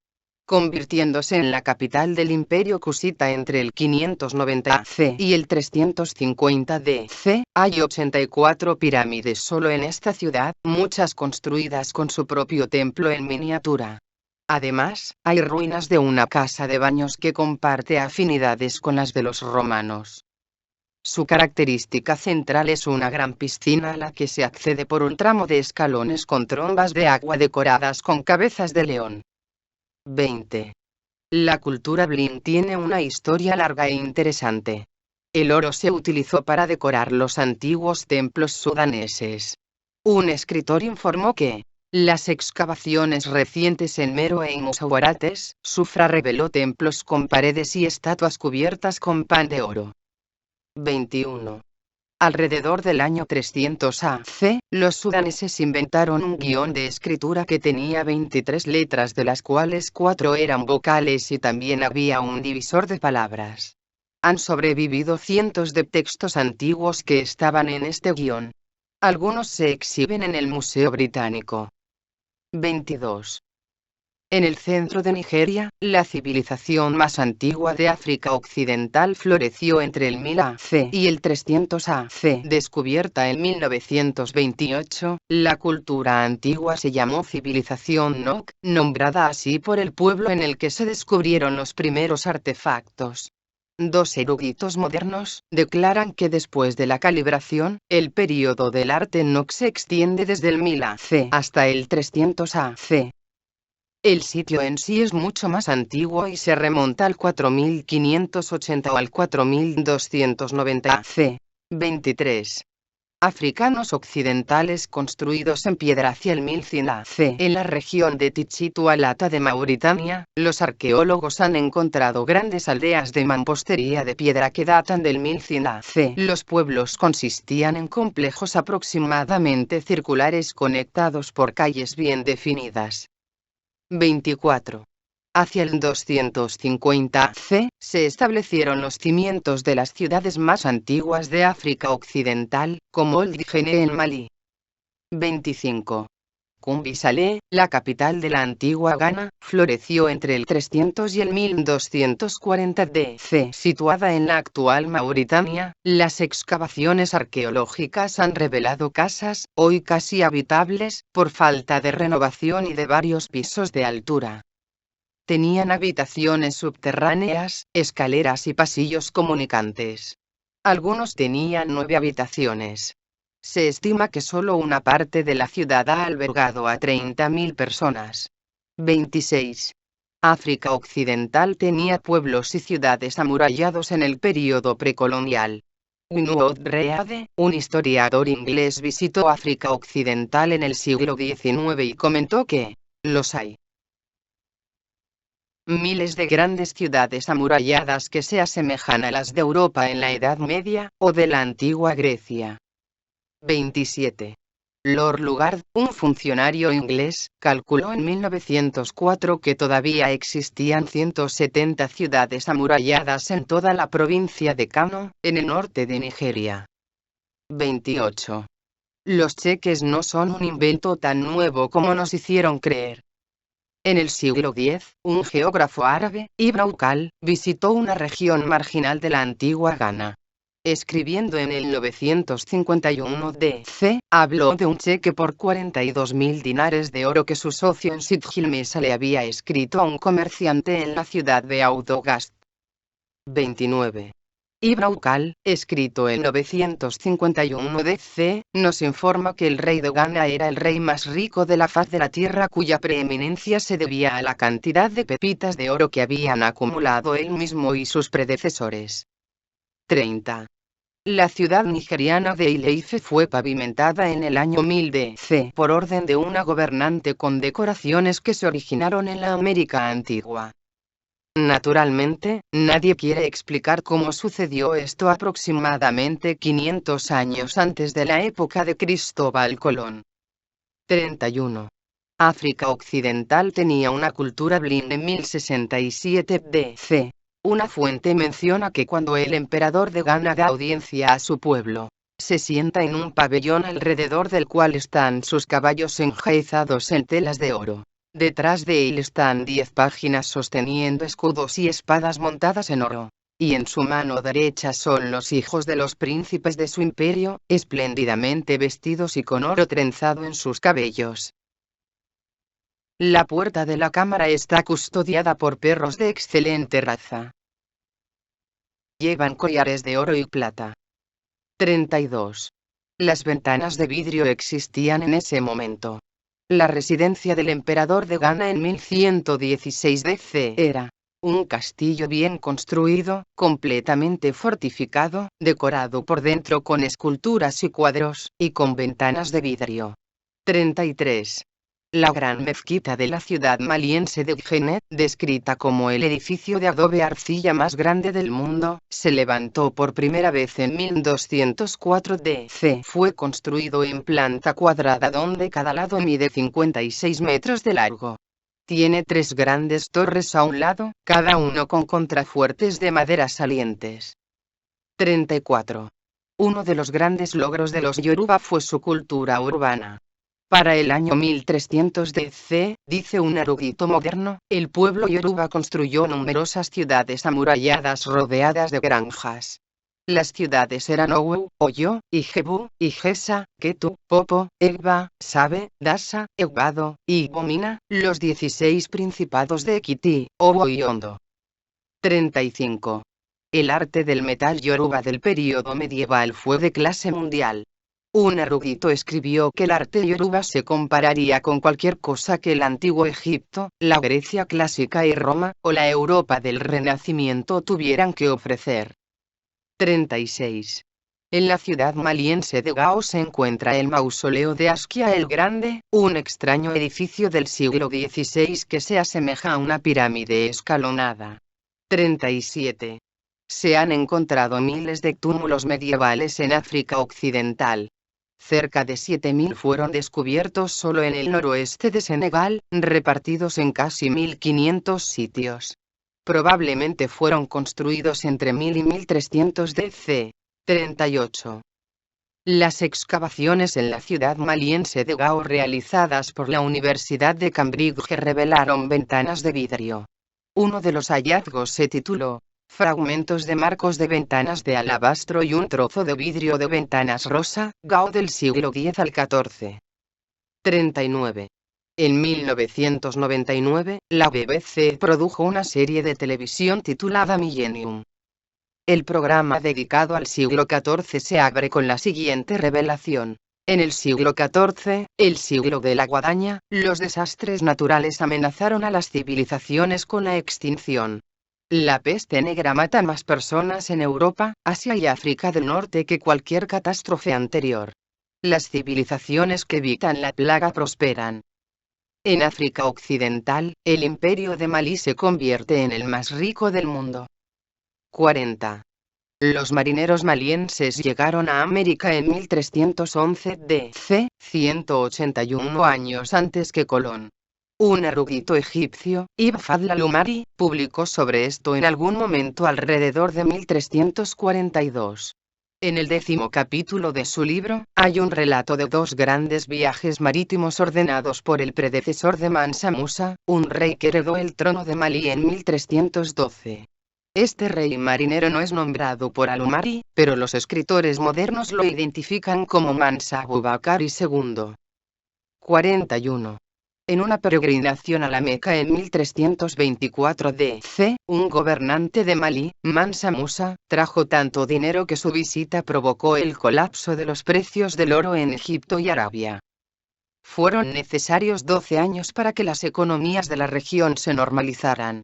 convirtiéndose en la capital del Imperio Cusita entre el 590 AC y el 350 DC. Hay 84 pirámides solo en esta ciudad, muchas construidas con su propio templo en miniatura. Además, hay ruinas de una casa de baños que comparte afinidades con las de los romanos. Su característica central es una gran piscina a la que se accede por un tramo de escalones con trombas de agua decoradas con cabezas de león. 20. La cultura Blin tiene una historia larga e interesante. El oro se utilizó para decorar los antiguos templos sudaneses. Un escritor informó que las excavaciones recientes en Meroe y Musawarates, Sufra reveló templos con paredes y estatuas cubiertas con pan de oro. 21. Alrededor del año 300 AC, los sudaneses inventaron un guión de escritura que tenía 23 letras, de las cuales 4 eran vocales y también había un divisor de palabras. Han sobrevivido cientos de textos antiguos que estaban en este guión. Algunos se exhiben en el Museo Británico. 22. En el centro de Nigeria, la civilización más antigua de África Occidental floreció entre el 1000 AC y el 300 AC. Descubierta en 1928, la cultura antigua se llamó civilización Nok, nombrada así por el pueblo en el que se descubrieron los primeros artefactos. Dos eruditos modernos declaran que después de la calibración, el período del arte Nok se extiende desde el 1000 AC hasta el 300 AC. El sitio en sí es mucho más antiguo y se remonta al 4580 o al 4290 AC. 23. Africanos occidentales construidos en piedra hacia el 1100 AC. En la región de Tichitu Alata de Mauritania, los arqueólogos han encontrado grandes aldeas de mampostería de piedra que datan del 1100 AC. Los pueblos consistían en complejos aproximadamente circulares conectados por calles bien definidas. 24. Hacia el 250 AC, se establecieron los cimientos de las ciudades más antiguas de África Occidental, como Old Djenne en Malí. 25. Kumbi Saleh, la capital de la antigua Ghana, floreció entre el 300 y el 1240 DC. Situada en la actual Mauritania, las excavaciones arqueológicas han revelado casas, hoy casi habitables, por falta de renovación y de varios pisos de altura. Tenían habitaciones subterráneas, escaleras y pasillos comunicantes. Algunos tenían 9 habitaciones. Se estima que solo una parte de la ciudad ha albergado a 30.000 personas. 26. África Occidental tenía pueblos y ciudades amurallados en el período precolonial. Winwood Reade, un historiador inglés, visitó África Occidental en el siglo XIX y comentó que los hay. Miles de grandes ciudades amuralladas que se asemejan a las de Europa en la Edad Media, o de la antigua Grecia. 27. Lord Lugard, un funcionario inglés, calculó en 1904 que todavía existían 170 ciudades amuralladas en toda la provincia de Kano, en el norte de Nigeria. 28. Los cheques no son un invento tan nuevo como nos hicieron creer. En el siglo X, un geógrafo árabe, Ibn Aukal, visitó una región marginal de la antigua Ghana. Escribiendo en el 951 DC, habló de un cheque por 42.000 dinares de oro que su socio en Sitgilmesa le había escrito a un comerciante en la ciudad de Audogast. 29. Ibn Aukal, escrito en 951 DC, nos informa que el rey de Ghana era el rey más rico de la faz de la tierra, cuya preeminencia se debía a la cantidad de pepitas de oro que habían acumulado él mismo y sus predecesores. 30. La ciudad nigeriana de Ile-Ife fue pavimentada en el año 1000 DC por orden de una gobernante con decoraciones que se originaron en la América antigua. Naturalmente, nadie quiere explicar cómo sucedió esto aproximadamente 500 años antes de la época de Cristóbal Colón. 31. África Occidental tenía una cultura Blin en 1067 DC. Una fuente menciona que cuando el emperador de Ghana da audiencia a su pueblo, se sienta en un pabellón alrededor del cual están sus caballos enjaizados en telas de oro. Detrás de él están 10 páginas sosteniendo escudos y espadas montadas en oro. Y en su mano derecha son los hijos de los príncipes de su imperio, espléndidamente vestidos y con oro trenzado en sus cabellos. La puerta de la cámara está custodiada por perros de excelente raza. Llevan collares de oro y plata. 32. Las ventanas de vidrio existían en ese momento. La residencia del emperador de Ghana en 1116 DC era un castillo bien construido, completamente fortificado, decorado por dentro con esculturas y cuadros, y con ventanas de vidrio. 33. La gran mezquita de la ciudad maliense de Djenné, descrita como el edificio de adobe arcilla más grande del mundo, se levantó por primera vez en 1204 DC. Fue construido en planta cuadrada donde cada lado mide 56 metros de largo. Tiene 3 grandes torres a un lado, cada uno con contrafuertes de madera salientes. 34. Uno de los grandes logros de los Yoruba fue su cultura urbana. Para el año 1300 DC, dice un erudito moderno, el pueblo yoruba construyó numerosas ciudades amuralladas rodeadas de granjas. Las ciudades eran Owo, Oyo, Ijebu, Igesa, Ketu, Popo, Egba, Sabe, Dasa, Egbado, y Bomina, los 16 principados de Ekiti, Owo y Ondo. 35. El arte del metal yoruba del período medieval fue de clase mundial. Un erudito escribió que el arte yoruba se compararía con cualquier cosa que el antiguo Egipto, la Grecia clásica y Roma, o la Europa del Renacimiento tuvieran que ofrecer. 36. En la ciudad maliense de Gao se encuentra el mausoleo de Askia el Grande, un extraño edificio del siglo XVI que se asemeja a una pirámide escalonada. 37. Se han encontrado miles de túmulos medievales en África Occidental. Cerca de 7.000 fueron descubiertos solo en el noroeste de Senegal, repartidos en casi 1.500 sitios. Probablemente fueron construidos entre 1000 y 1300 DC. 38. Las excavaciones en la ciudad maliense de Gao realizadas por la Universidad de Cambridge revelaron ventanas de vidrio. Uno de los hallazgos se tituló Fragmentos de marcos de ventanas de alabastro y un trozo de vidrio de ventanas rosa, Gao del siglo X al XIV. 39. En 1999, la BBC produjo una serie de televisión titulada Millennium. El programa dedicado al siglo XIV se abre con la siguiente revelación. En el siglo XIV, el siglo de la guadaña, los desastres naturales amenazaron a las civilizaciones con la extinción. La peste negra mata más personas en Europa, Asia y África del Norte que cualquier catástrofe anterior. Las civilizaciones que evitan la plaga prosperan. En África Occidental, el imperio de Malí se convierte en el más rico del mundo. 40. Los marineros malienses llegaron a América en 1311 DC, 181 años antes que Colón. Un erudito egipcio, Ibn Fadl al-Umari, publicó sobre esto en algún momento alrededor de 1342. En el 10º capítulo de su libro, hay un relato de 2 grandes viajes marítimos ordenados por el predecesor de Mansa Musa, un rey que heredó el trono de Malí en 1312. Este rey marinero no es nombrado por al-Umari, pero los escritores modernos lo identifican como Mansa Abubakar II. 41. En una peregrinación a la Meca en 1324 DC, un gobernante de Malí, Mansa Musa, trajo tanto dinero que su visita provocó el colapso de los precios del oro en Egipto y Arabia. Fueron necesarios 12 años para que las economías de la región se normalizaran.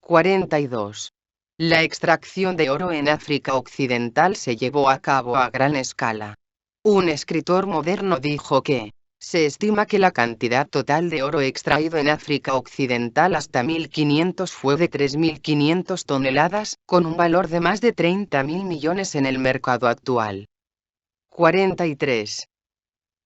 42. La extracción de oro en África Occidental se llevó a cabo a gran escala. Un escritor moderno dijo que se estima que la cantidad total de oro extraído en África Occidental hasta 1500 fue de 3.500 toneladas, con un valor de más de 30.000 millones en el mercado actual. 43.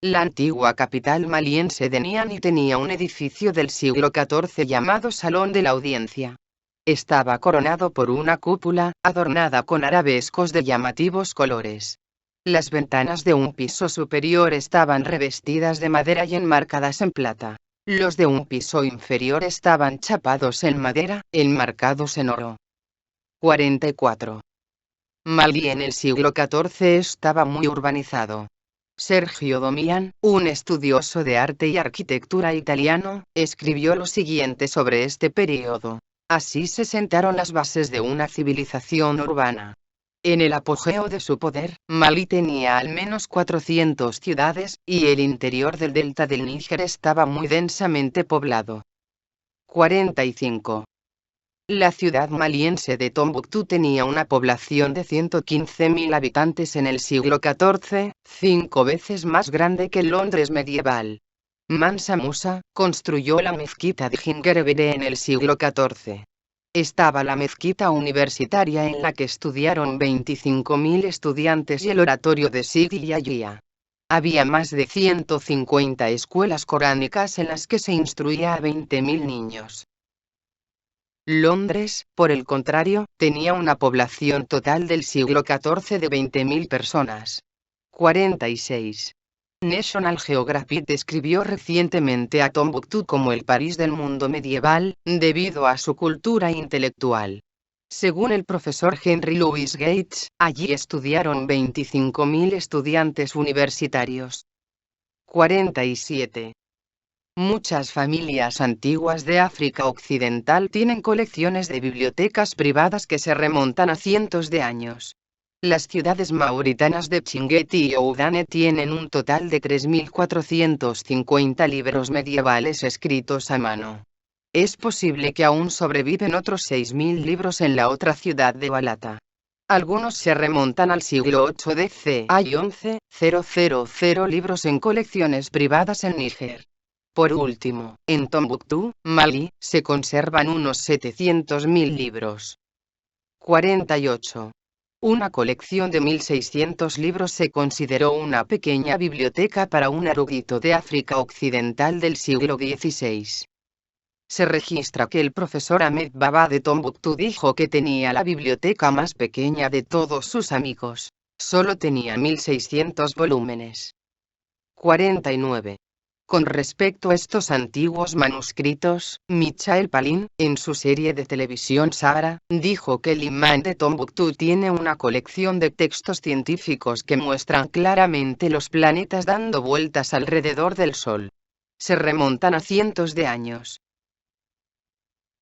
La antigua capital maliense de Niani tenía un edificio del siglo XIV llamado Salón de la Audiencia. Estaba coronado por una cúpula, adornada con arabescos de llamativos colores. Las ventanas de un piso superior estaban revestidas de madera y enmarcadas en plata. Los de un piso inferior estaban chapados en madera, enmarcados en oro. 44. Malí en el siglo XIV estaba muy urbanizado. Sergio Domian, un estudioso de arte y arquitectura italiano, escribió lo siguiente sobre este período. Así se sentaron las bases de una civilización urbana. En el apogeo de su poder, Malí tenía al menos 400 ciudades, y el interior del delta del Níger estaba muy densamente poblado. 45. La ciudad maliense de Tombuctú tenía una población de 115.000 habitantes en el siglo XIV, 5 veces más grande que Londres medieval. Mansa Musa construyó la mezquita de Gingerbere en el siglo XIV. Estaba la mezquita universitaria en la que estudiaron 25.000 estudiantes y el oratorio de Sidi Yahya. Había más de 150 escuelas coránicas en las que se instruía a 20.000 niños. Londres, por el contrario, tenía una población total del siglo XIV de 20.000 personas. 46. National Geographic describió recientemente a Tombuctú como el París del mundo medieval, debido a su cultura intelectual. Según el profesor Henry Louis Gates, allí estudiaron 25.000 estudiantes universitarios. 47. Muchas familias antiguas de África Occidental tienen colecciones de bibliotecas privadas que se remontan a cientos de años. Las ciudades mauritanas de Chinguetti y Oudane tienen un total de 3.450 libros medievales escritos a mano. Es posible que aún sobreviven otros 6.000 libros en la otra ciudad de Balata. Algunos se remontan al siglo VIII DC. Hay 11.000 libros en colecciones privadas en Níger. Por último, en Tombuctú, Malí, se conservan unos 700.000 libros. 48. Una colección de 1.600 libros se consideró una pequeña biblioteca para un erudito de África Occidental del siglo XVI. Se registra que el profesor Ahmed Baba de Tombuctú dijo que tenía la biblioteca más pequeña de todos sus amigos. Solo tenía 1.600 volúmenes. 49. Con respecto a estos antiguos manuscritos, Michael Palin, en su serie de televisión Sahara, dijo que el imán de Tombuctú tiene una colección de textos científicos que muestran claramente los planetas dando vueltas alrededor del Sol. Se remontan a cientos de años.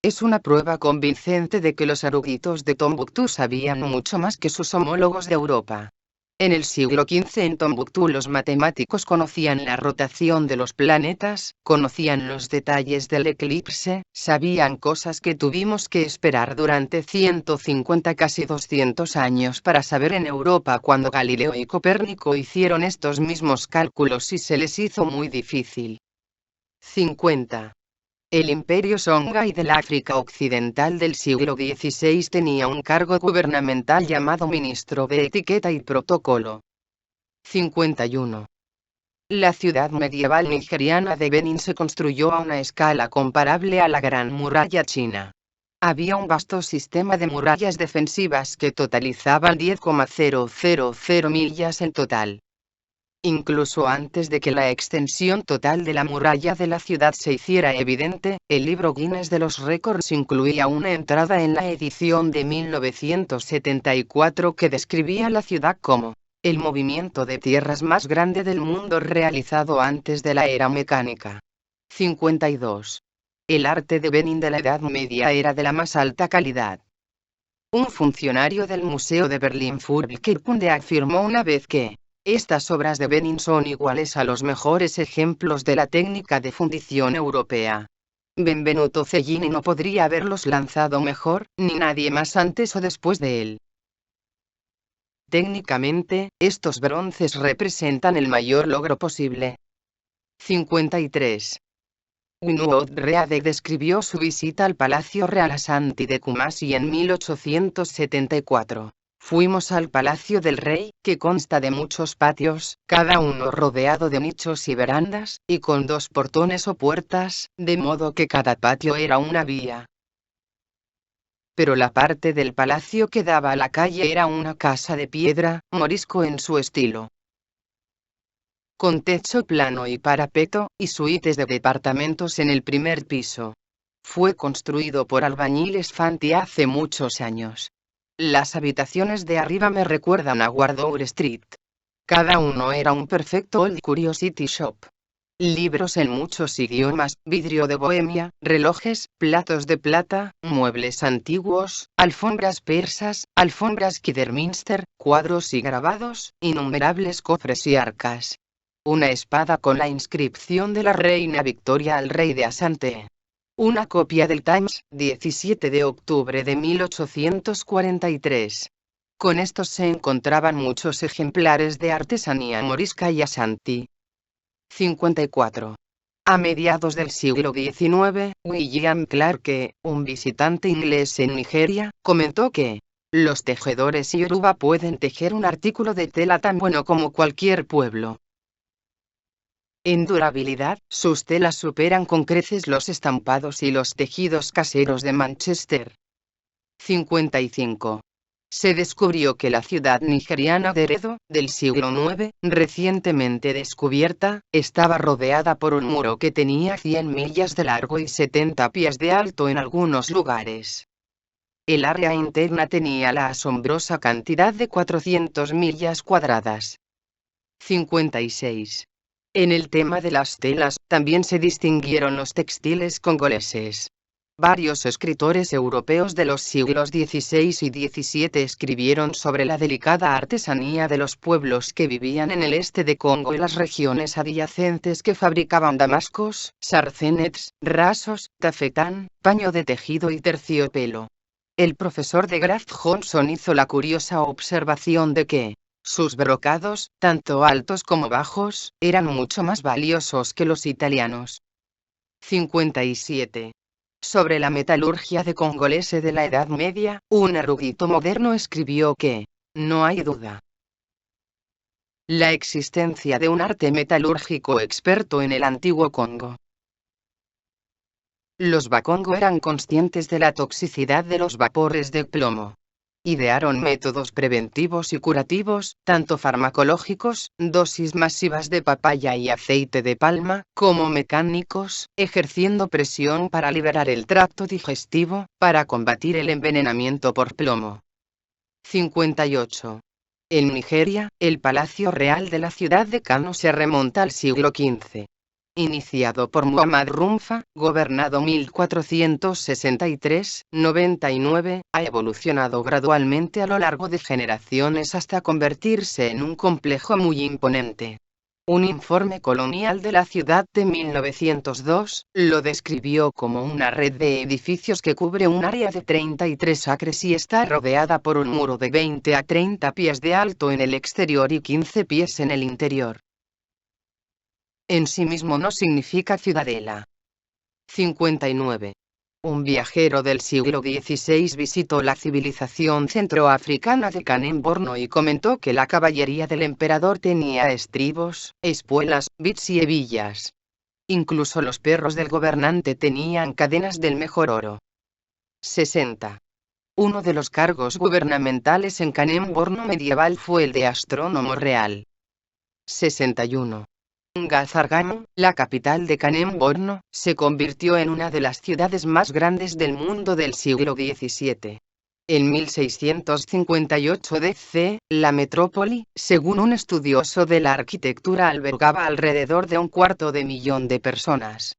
Es una prueba convincente de que los eruditos de Tombuctú sabían mucho más que sus homólogos de Europa. En el siglo XV en Tombuctú los matemáticos conocían la rotación de los planetas, conocían los detalles del eclipse, sabían cosas que tuvimos que esperar durante 150 casi 200 años para saber en Europa cuando Galileo y Copérnico hicieron estos mismos cálculos y se les hizo muy difícil. 50. El imperio Songhai del África Occidental del siglo XVI tenía un cargo gubernamental llamado Ministro de Etiqueta y Protocolo. 51. La ciudad medieval nigeriana de Benín se construyó a una escala comparable a la Gran Muralla China. Había un vasto sistema de murallas defensivas que totalizaban 10,000 millas en total. Incluso antes de que la extensión total de la muralla de la ciudad se hiciera evidente, el libro Guinness de los récords incluía una entrada en la edición de 1974 que describía la ciudad como el movimiento de tierras más grande del mundo realizado antes de la era mecánica. 52. El arte de Benín de la Edad Media era de la más alta calidad. Un funcionario del Museo de Berlín Furtwängler afirmó una vez que estas obras de Benín son iguales a los mejores ejemplos de la técnica de fundición europea. Benvenuto Cellini no podría haberlos lanzado mejor, ni nadie más antes o después de él. Técnicamente, estos bronces representan el mayor logro posible. 53. Unoud Reade describió su visita al Palacio Real Ashanti de Kumasi en 1874. Fuimos al Palacio del Rey, que consta de muchos patios, cada uno rodeado de nichos y verandas, y con 2 portones o puertas, de modo que cada patio era una vía. Pero la parte del palacio que daba a la calle era una casa de piedra, morisco en su estilo. con techo plano y parapeto, y suites de departamentos en el primer piso. Fue construido por albañiles Fanti hace muchos años. Las habitaciones de arriba me recuerdan a Wardour Street. Cada uno era un perfecto Old Curiosity Shop. Libros en muchos idiomas, vidrio de Bohemia, relojes, platos de plata, muebles antiguos, alfombras persas, alfombras Kidderminster, cuadros y grabados, innumerables cofres y arcas. Una espada con la inscripción de la reina Victoria al rey de Asante. Una copia del Times, 17 de octubre de 1843. Con estos se encontraban muchos ejemplares de artesanía morisca y asanti. 54. A mediados del siglo XIX, William Clarke, un visitante inglés en Nigeria, comentó que los tejedores yoruba pueden tejer un artículo de tela tan bueno como cualquier pueblo. En durabilidad, sus telas superan con creces los estampados y los tejidos caseros de Manchester. 55. Se descubrió que la ciudad nigeriana de Edo, del siglo IX, recientemente descubierta, estaba rodeada por un muro que tenía 100 millas de largo y 70 pies de alto en algunos lugares. El área interna tenía la asombrosa cantidad de 400 millas cuadradas. 56. En el tema de las telas, también se distinguieron los textiles congoleses. Varios escritores europeos de los siglos XVI y XVII escribieron sobre la delicada artesanía de los pueblos que vivían en el este de Congo y las regiones adyacentes que fabricaban damascos, sarcenets, rasos, tafetán, paño de tejido y terciopelo. El profesor de Graf Johnson hizo la curiosa observación de que sus brocados, tanto altos como bajos, eran mucho más valiosos que los italianos. 57. Sobre la metalurgia de congolese de la Edad Media, un erudito moderno escribió que no hay duda. La existencia de un arte metalúrgico experto en el antiguo Congo. Los Bakongo eran conscientes de la toxicidad de los vapores de plomo. Idearon métodos preventivos y curativos, tanto farmacológicos, dosis masivas de papaya y aceite de palma, como mecánicos, ejerciendo presión para liberar el tracto digestivo, para combatir el envenenamiento por plomo. 58. En Nigeria, el Palacio Real de la ciudad de Kano se remonta al siglo XV. Iniciado por Muhammad Rumfa, gobernado 1463-99, ha evolucionado gradualmente a lo largo de generaciones hasta convertirse en un complejo muy imponente. Un informe colonial de la ciudad de 1902, lo describió como una red de edificios que cubre un área de 33 acres y está rodeada por un muro de 20 a 30 pies de alto en el exterior y 15 pies en el interior. En sí mismo no significa ciudadela. 59. Un viajero del siglo XVI visitó la civilización centroafricana de Kanem-Borno y comentó que la caballería del emperador tenía estribos, espuelas, bits y hebillas. Incluso los perros del gobernante tenían cadenas del mejor oro. 60. Uno de los cargos gubernamentales en Kanem-Borno medieval fue el de astrónomo real. 61. Gazargamo, la capital de Kanem-Borno, se convirtió en una de las ciudades más grandes del mundo del siglo XVII. En 1658 DC, la metrópoli, según un estudioso de la arquitectura, albergaba alrededor de 250.000 de personas.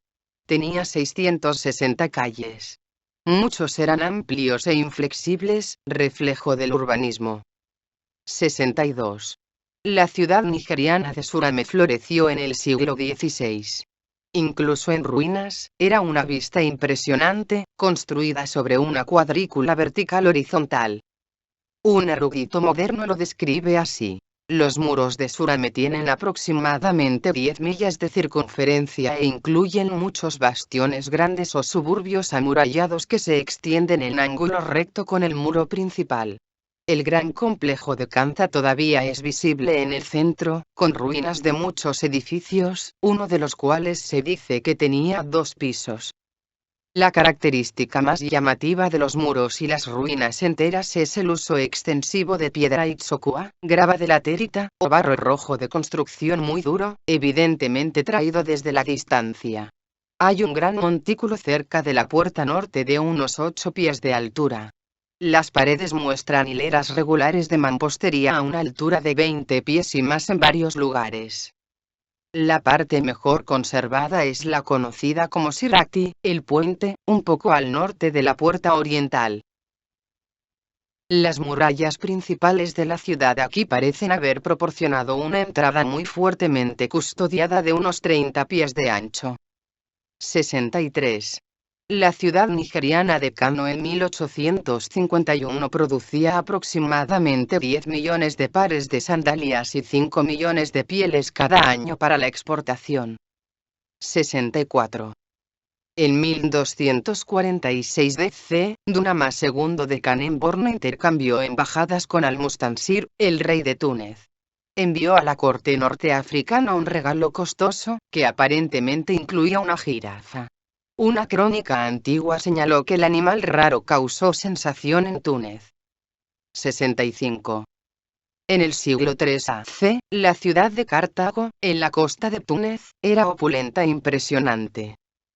Tenía 660 calles. Muchos eran amplios e inflexibles, reflejo del urbanismo. 62. La ciudad nigeriana de Surame floreció en el siglo XVI. Incluso en ruinas, era una vista impresionante, construida sobre una cuadrícula vertical horizontal. Un erudito moderno lo describe así. Los muros de Surame tienen aproximadamente 10 millas de circunferencia e incluyen muchos bastiones grandes o suburbios amurallados que se extienden en ángulo recto con el muro principal. El gran complejo de Kanta todavía es visible en el centro, con ruinas de muchos edificios, uno de los cuales se dice que tenía 2 pisos. La característica más llamativa de los muros y las ruinas enteras es el uso extensivo de piedra itzokua, grava de laterita, o barro rojo de construcción muy duro, evidentemente traído desde la distancia. Hay un gran montículo cerca de la puerta norte de unos 8 pies de altura. Las paredes muestran hileras regulares de mampostería a una altura de 20 pies y más en varios lugares. La parte mejor conservada es la conocida como Sirati, el puente, un poco al norte de la puerta oriental. Las murallas principales de la ciudad aquí parecen haber proporcionado una entrada muy fuertemente custodiada de unos 30 pies de ancho. 63. La ciudad nigeriana de Kano en 1851 producía aproximadamente 10 millones de pares de sandalias y 5 millones de pieles cada año para la exportación. 64. En 1246 DC, Dunama II de Kanem-Borno intercambió embajadas con Al-Mustansir, el rey de Túnez. Envió a la corte norteafricana un regalo costoso, que aparentemente incluía una jirafa. Una crónica antigua señaló que el animal raro causó sensación en Túnez. 65. En el siglo III AC, la ciudad de Cartago, en la costa de Túnez, era opulenta e impresionante.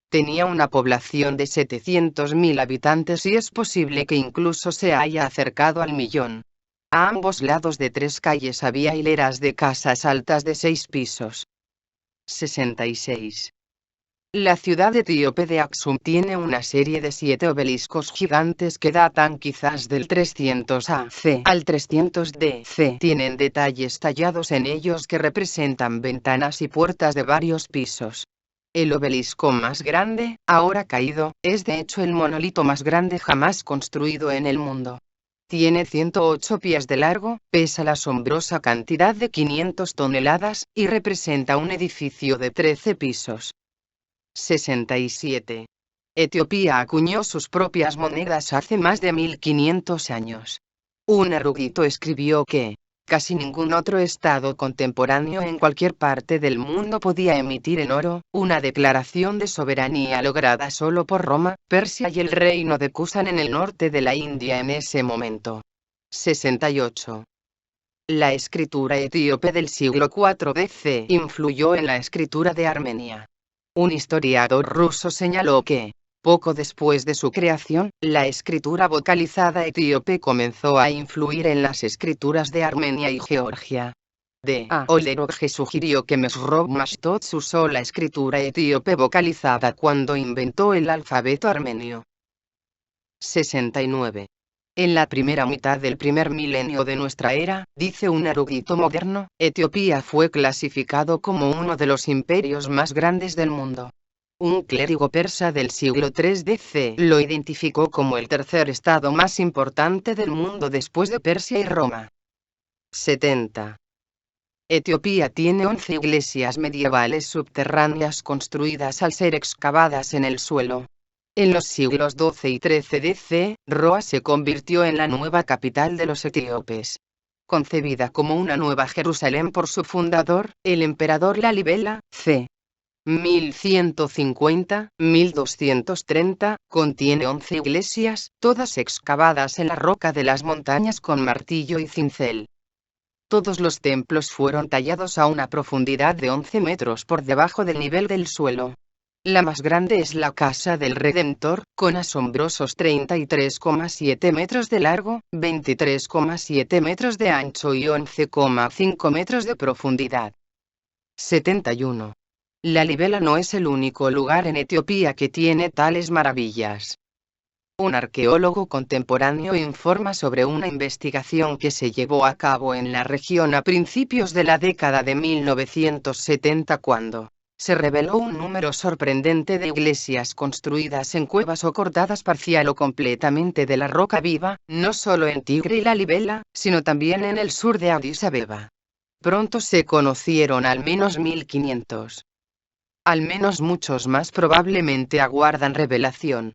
Tenía una población de 700.000 habitantes y es posible que incluso se haya acercado al millón. A ambos lados de 3 calles había hileras de casas altas de 6 pisos. 66. La ciudad etíope de Aksum tiene una serie de 7 obeliscos gigantes que datan quizás del 300 AC al 300 DC. Tienen detalles tallados en ellos que representan ventanas y puertas de varios pisos. El obelisco más grande, ahora caído, es de hecho el monolito más grande jamás construido en el mundo. Tiene 108 pies de largo, pesa la asombrosa cantidad de 500 toneladas, y representa un edificio de 13 pisos. 67. Etiopía acuñó sus propias monedas hace más de 1500 años. Un erudito escribió que casi ningún otro estado contemporáneo en cualquier parte del mundo podía emitir en oro, una declaración de soberanía lograda solo por Roma, Persia y el reino de Kusan en el norte de la India en ese momento. 68. La escritura etíope del siglo IV DC influyó en la escritura de Armenia. Un historiador ruso señaló que, poco después de su creación, la escritura vocalizada etíope comenzó a influir en las escrituras de Armenia y Georgia. D.A. Oleroge sugirió que Mesrop Mashtots usó la escritura etíope vocalizada cuando inventó el alfabeto armenio. 69. En la primera mitad del primer milenio de nuestra era, dice un erudito moderno, Etiopía fue clasificado como uno de los imperios más grandes del mundo. Un clérigo persa del siglo III DC lo identificó como el tercer estado más importante del mundo después de Persia y Roma. 70. Etiopía tiene 11 iglesias medievales subterráneas construidas al ser excavadas en el suelo. En los siglos XII y XIII DC, Roa se convirtió en la nueva capital de los etíopes. Concebida como una nueva Jerusalén por su fundador, el emperador Lalibela, c. 1150-1230, contiene 11 iglesias, todas excavadas en la roca de las montañas con martillo y cincel. Todos los templos fueron tallados a una profundidad de 11 metros por debajo del nivel del suelo. La más grande es la Casa del Redentor, con asombrosos 33,7 metros de largo, 23,7 metros de ancho y 11,5 metros de profundidad. 71. Lalibela no es el único lugar en Etiopía que tiene tales maravillas. Un arqueólogo contemporáneo informa sobre una investigación que se llevó a cabo en la región a principios de la década de 1970 cuando se reveló un número sorprendente de iglesias construidas en cuevas o cortadas parcial o completamente de la roca viva, no solo en Tigre y Lalibela, sino también en el sur de Addis Abeba. Pronto se conocieron al menos 1500. Al menos muchos más probablemente aguardan revelación.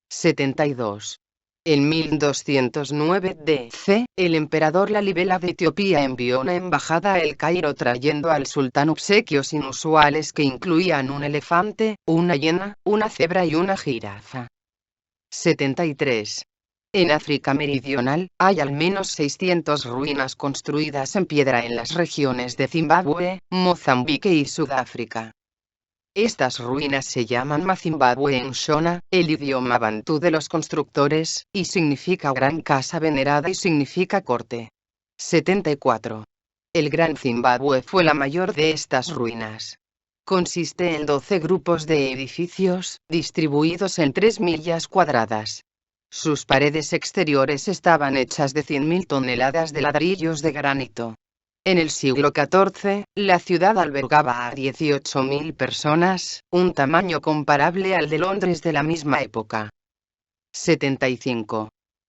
72. En 1209 d.C., el emperador Lalibela de Etiopía envió una embajada a El Cairo trayendo al sultán obsequios inusuales que incluían un elefante, una hiena, una cebra y una jirafa. 73. En África Meridional, hay al menos 600 ruinas construidas en piedra en las regiones de Zimbabue, Mozambique y Sudáfrica. Estas ruinas se llaman Mazimbabwe en Shona, el idioma bantú de los constructores, y significa gran casa venerada y significa corte. 74. El Gran Zimbabue fue la mayor de estas ruinas. Consiste en 12 grupos de edificios, distribuidos en 3 millas cuadradas. Sus paredes exteriores estaban hechas de 100.000 toneladas de ladrillos de granito. En el siglo XIV, la ciudad albergaba a 18.000 personas, un tamaño comparable al de Londres de la misma época. 75.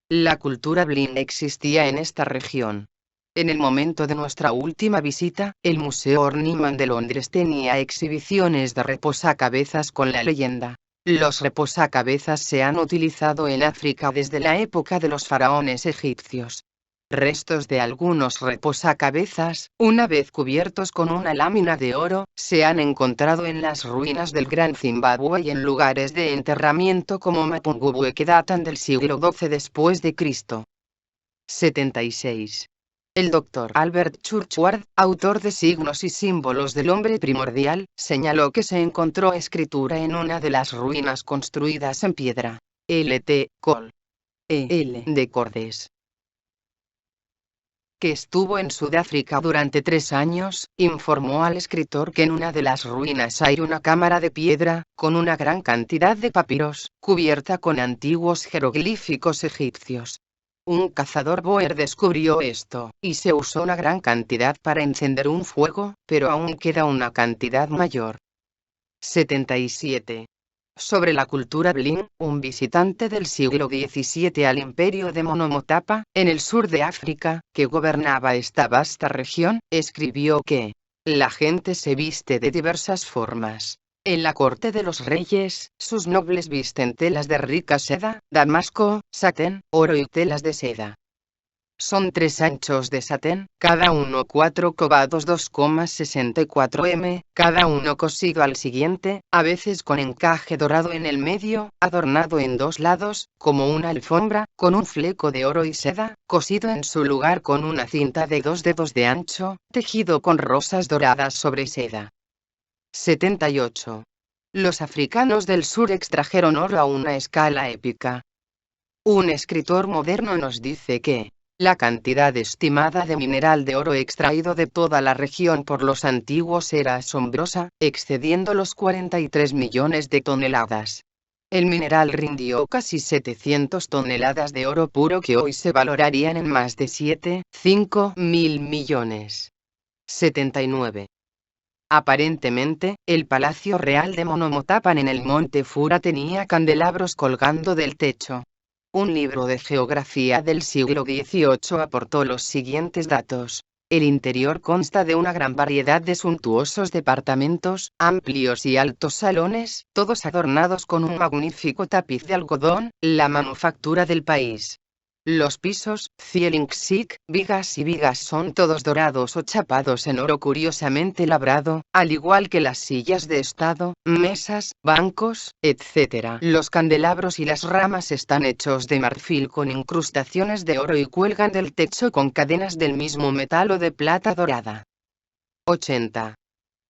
La cultura Blin existía en esta región. En el momento de nuestra última visita, el Museo Orniman de Londres tenía exhibiciones de reposacabezas con la leyenda: los reposacabezas se han utilizado en África desde la época de los faraones egipcios. Restos de algunos reposacabezas, una vez cubiertos con una lámina de oro, se han encontrado en las ruinas del Gran Zimbabue y en lugares de enterramiento como Mapungubwe que datan del siglo XII después de Cristo. 76. El Dr. Albert Churchward, autor de Signos y Símbolos del Hombre Primordial, señaló que se encontró escritura en una de las ruinas construidas en piedra. L.T. Cole. E.L. de Cordes, que estuvo en Sudáfrica durante 3 años, informó al escritor que en una de las ruinas hay una cámara de piedra, con una gran cantidad de papiros, cubierta con antiguos jeroglíficos egipcios. Un cazador Boer descubrió esto, y se usó una gran cantidad para encender un fuego, pero aún queda una cantidad mayor. 77. Sobre la cultura Blin, un visitante del siglo XVII al imperio de Monomotapa, en el sur de África, que gobernaba esta vasta región, escribió que la gente se viste de diversas formas. En la corte de los reyes, sus nobles visten telas de rica seda, damasco, satén, oro y telas de seda. Son 3 anchos de satén, cada uno 4 cobados 2,64 m, cada uno cosido al siguiente, a veces con encaje dorado en el medio, adornado en 2 lados, como una alfombra, con un fleco de oro y seda, cosido en su lugar con una cinta de 2 dedos de ancho, tejido con rosas doradas sobre seda. 78. Los africanos del sur extrajeron oro a una escala épica. Un escritor moderno nos dice que la cantidad estimada de mineral de oro extraído de toda la región por los antiguos era asombrosa, excediendo los 43 millones de toneladas. El mineral rindió casi 700 toneladas de oro puro que hoy se valorarían en más de 7,5 mil millones. 79. Aparentemente, el Palacio Real de Monomotapan en el Monte Fura tenía candelabros colgando del techo. Un libro de geografía del siglo XVIII aportó los siguientes datos. El interior consta de una gran variedad de suntuosos departamentos, amplios y altos salones, todos adornados con un magnífico tapiz de algodón, la manufactura del país. Los pisos, cielingsik, vigas y vigas son todos dorados o chapados en oro curiosamente labrado, al igual que las sillas de estado, mesas, bancos, etc. Los candelabros y las ramas están hechos de marfil con incrustaciones de oro y cuelgan del techo con cadenas del mismo metal o de plata dorada. 80.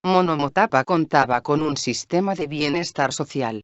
Monomotapa contaba con un sistema de bienestar social.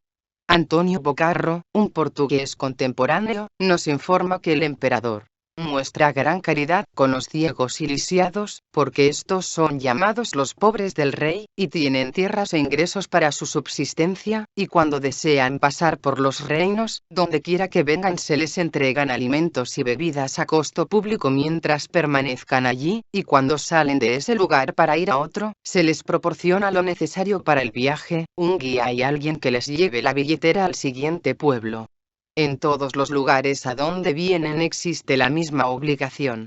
Antonio Bocarro, un portugués contemporáneo, nos informa que el emperador muestra gran caridad con los ciegos y lisiados, porque estos son llamados los pobres del rey, y tienen tierras e ingresos para su subsistencia, y cuando desean pasar por los reinos, donde quiera que vengan se les entregan alimentos y bebidas a costo público mientras permanezcan allí, y cuando salen de ese lugar para ir a otro, se les proporciona lo necesario para el viaje, un guía y alguien que les lleve la billetera al siguiente pueblo. En todos los lugares a donde vienen existe la misma obligación.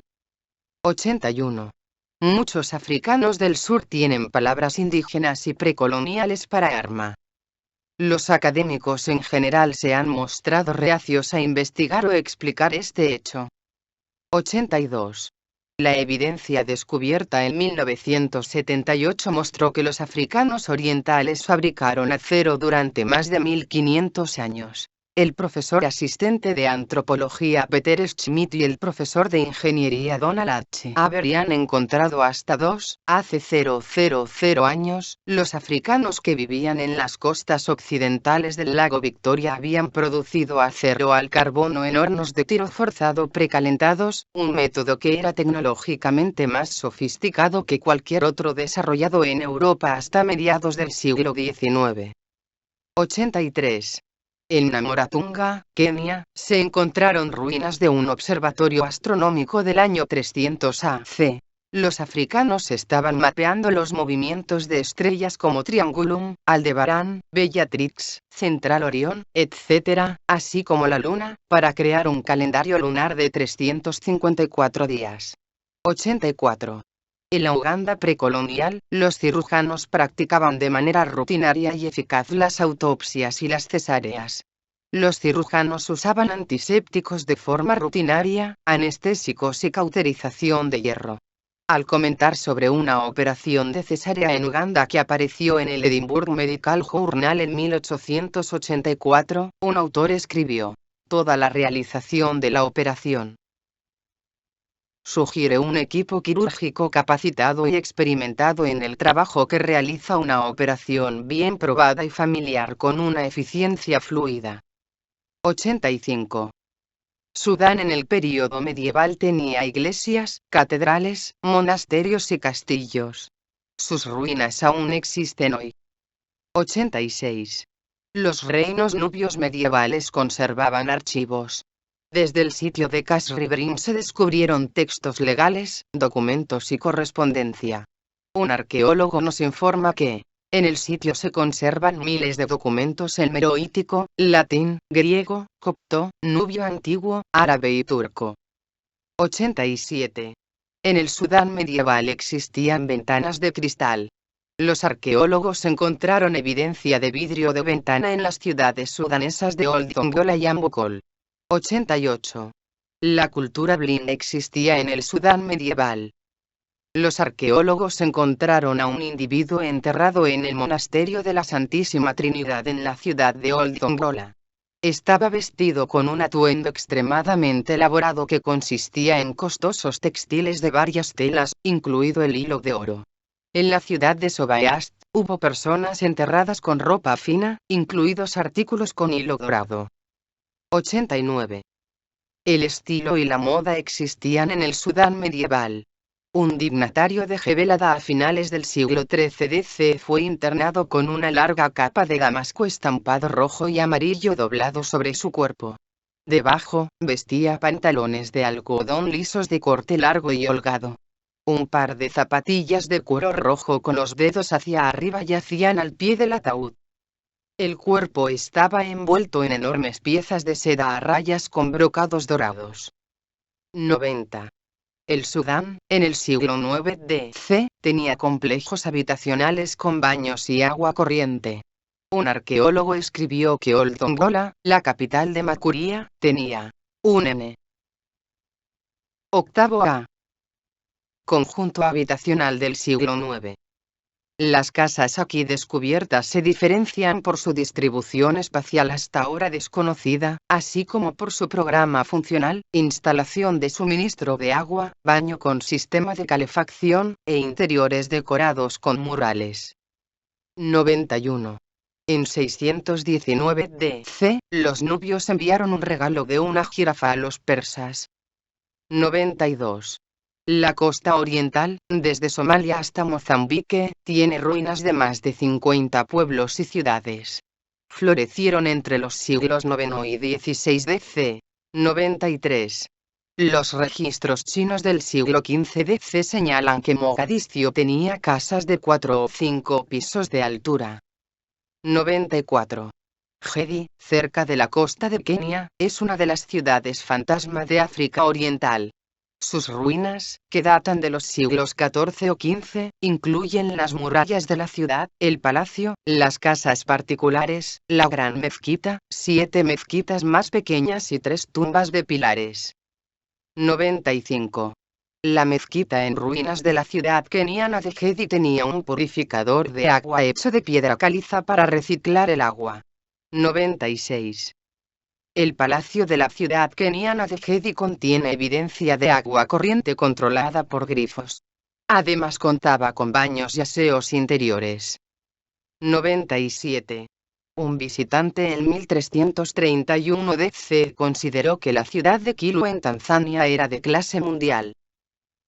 81. Muchos africanos del sur tienen palabras indígenas y precoloniales para arma. Los académicos en general se han mostrado reacios a investigar o explicar este hecho. 82. La evidencia descubierta en 1978 mostró que los africanos orientales fabricaron acero durante más de 1500 años. El profesor asistente de antropología Peter Schmidt y el profesor de ingeniería Donald H. Avery han encontrado hasta hace 000 años, los africanos que vivían en las costas occidentales del lago Victoria habían producido acero al carbono en hornos de tiro forzado precalentados, un método que era tecnológicamente más sofisticado que cualquier otro desarrollado en Europa hasta mediados del siglo XIX. 83. En Namoratunga, Kenia, se encontraron ruinas de un observatorio astronómico del año 300 AC. Los africanos estaban mapeando los movimientos de estrellas como Triangulum, Aldebarán, Bellatrix, Central Orión, etc., así como la Luna, para crear un calendario lunar de 354 días. 84. En la Uganda precolonial, los cirujanos practicaban de manera rutinaria y eficaz las autopsias y las cesáreas. Los cirujanos usaban antisépticos de forma rutinaria, anestésicos y cauterización de hierro. Al comentar sobre una operación de cesárea en Uganda que apareció en el Edinburgh Medical Journal en 1884, un autor escribió: toda la realización de la operación sugiere un equipo quirúrgico capacitado y experimentado en el trabajo que realiza una operación bien probada y familiar con una eficiencia fluida. 85. Sudán en el período medieval tenía iglesias, catedrales, monasterios y castillos. Sus ruinas aún existen hoy. 86. Los reinos nubios medievales conservaban archivos. Desde el sitio de Kasribrim se descubrieron textos legales, documentos y correspondencia. Un arqueólogo nos informa que, en el sitio se conservan miles de documentos en meroítico, latín, griego, copto, nubio antiguo, árabe y turco. 87. En el Sudán medieval existían ventanas de cristal. Los arqueólogos encontraron evidencia de vidrio de ventana en las ciudades sudanesas de Old Dongola y Ambokol. 88. La cultura Blin existía en el Sudán medieval. Los arqueólogos encontraron a un individuo enterrado en el monasterio de la Santísima Trinidad en la ciudad de Old Dongola. Estaba vestido con un atuendo extremadamente elaborado que consistía en costosos textiles de varias telas, incluido el hilo de oro. En la ciudad de Sobayast, hubo personas enterradas con ropa fina, incluidos artículos con hilo dorado. 89. El estilo y la moda existían en el Sudán medieval. Un dignatario de Jebelada a finales del siglo XIII DC fue internado con una larga capa de damasco estampado rojo y amarillo doblado sobre su cuerpo. Debajo, vestía pantalones de algodón lisos de corte largo y holgado. Un par de zapatillas de cuero rojo con los dedos hacia arriba yacían al pie del ataúd. El cuerpo estaba envuelto en enormes piezas de seda a rayas con brocados dorados. 90. El Sudán, en el siglo IX DC, tenía complejos habitacionales con baños y agua corriente. Un arqueólogo escribió que Old Dongola, la capital de Makuria, tenía un n. Octavo A. Conjunto habitacional del siglo IX. Las casas aquí descubiertas se diferencian por su distribución espacial hasta ahora desconocida, así como por su programa funcional, instalación de suministro de agua, baño con sistema de calefacción, e interiores decorados con murales. 91. En 619 DC, los nubios enviaron un regalo de una jirafa a los persas. 92. La costa oriental, desde Somalia hasta Mozambique, tiene ruinas de más de 50 pueblos y ciudades. Florecieron entre los siglos IX y XVI DC. 93. Los registros chinos del siglo XV DC señalan que Mogadiscio tenía casas de 4 o 5 pisos de altura. 94. Gedi, cerca de la costa de Kenia, es una de las ciudades fantasma de África Oriental. Sus ruinas, que datan de los siglos XIV o XV, incluyen las murallas de la ciudad, el palacio, las casas particulares, la gran mezquita, 7 mezquitas más pequeñas y 3 tumbas de pilares. 95. La mezquita en ruinas de la ciudad keniana de Gedi tenía un purificador de agua hecho de piedra caliza para reciclar el agua. 96. El palacio de la ciudad keniana de Gedi contiene evidencia de agua corriente controlada por grifos. Además contaba con baños y aseos interiores. 97. Un visitante en 1331 DC consideró que la ciudad de Kilwa en Tanzania era de clase mundial.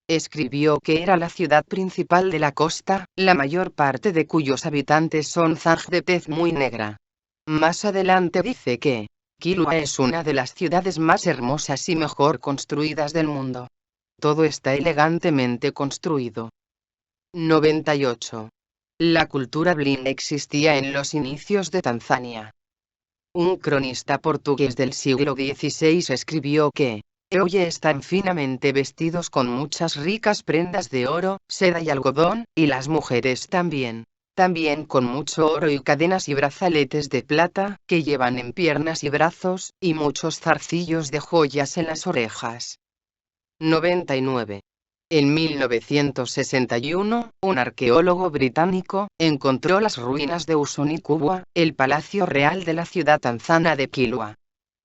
Escribió que era la ciudad principal de la costa, la mayor parte de cuyos habitantes son zanj de tez muy negra. Más adelante dice que Kilwa es una de las ciudades más hermosas y mejor construidas del mundo. Todo está elegantemente construido. 98. La cultura Blim existía en los inicios de Tanzania. Un cronista portugués del siglo XVI escribió que hoy están finamente vestidos con muchas ricas prendas de oro, seda y algodón, y las mujeres también. También con mucho oro y cadenas y brazaletes de plata, que llevan en piernas y brazos, y muchos zarcillos de joyas en las orejas. 99. En 1961, un arqueólogo británico encontró las ruinas de Usoni Kubwa, el palacio real de la ciudad tanzana de Kilwa.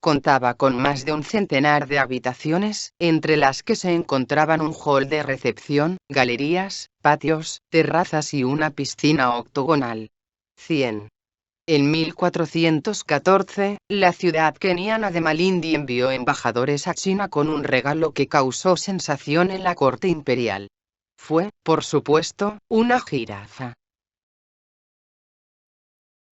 Contaba con más de un centenar de habitaciones, entre las que se encontraban un hall de recepción, galerías, patios, terrazas y una piscina octogonal. 100. En 1414, la ciudad keniana de Malindi envió embajadores a China con un regalo que causó sensación en la corte imperial. Fue, por supuesto, una jirafa.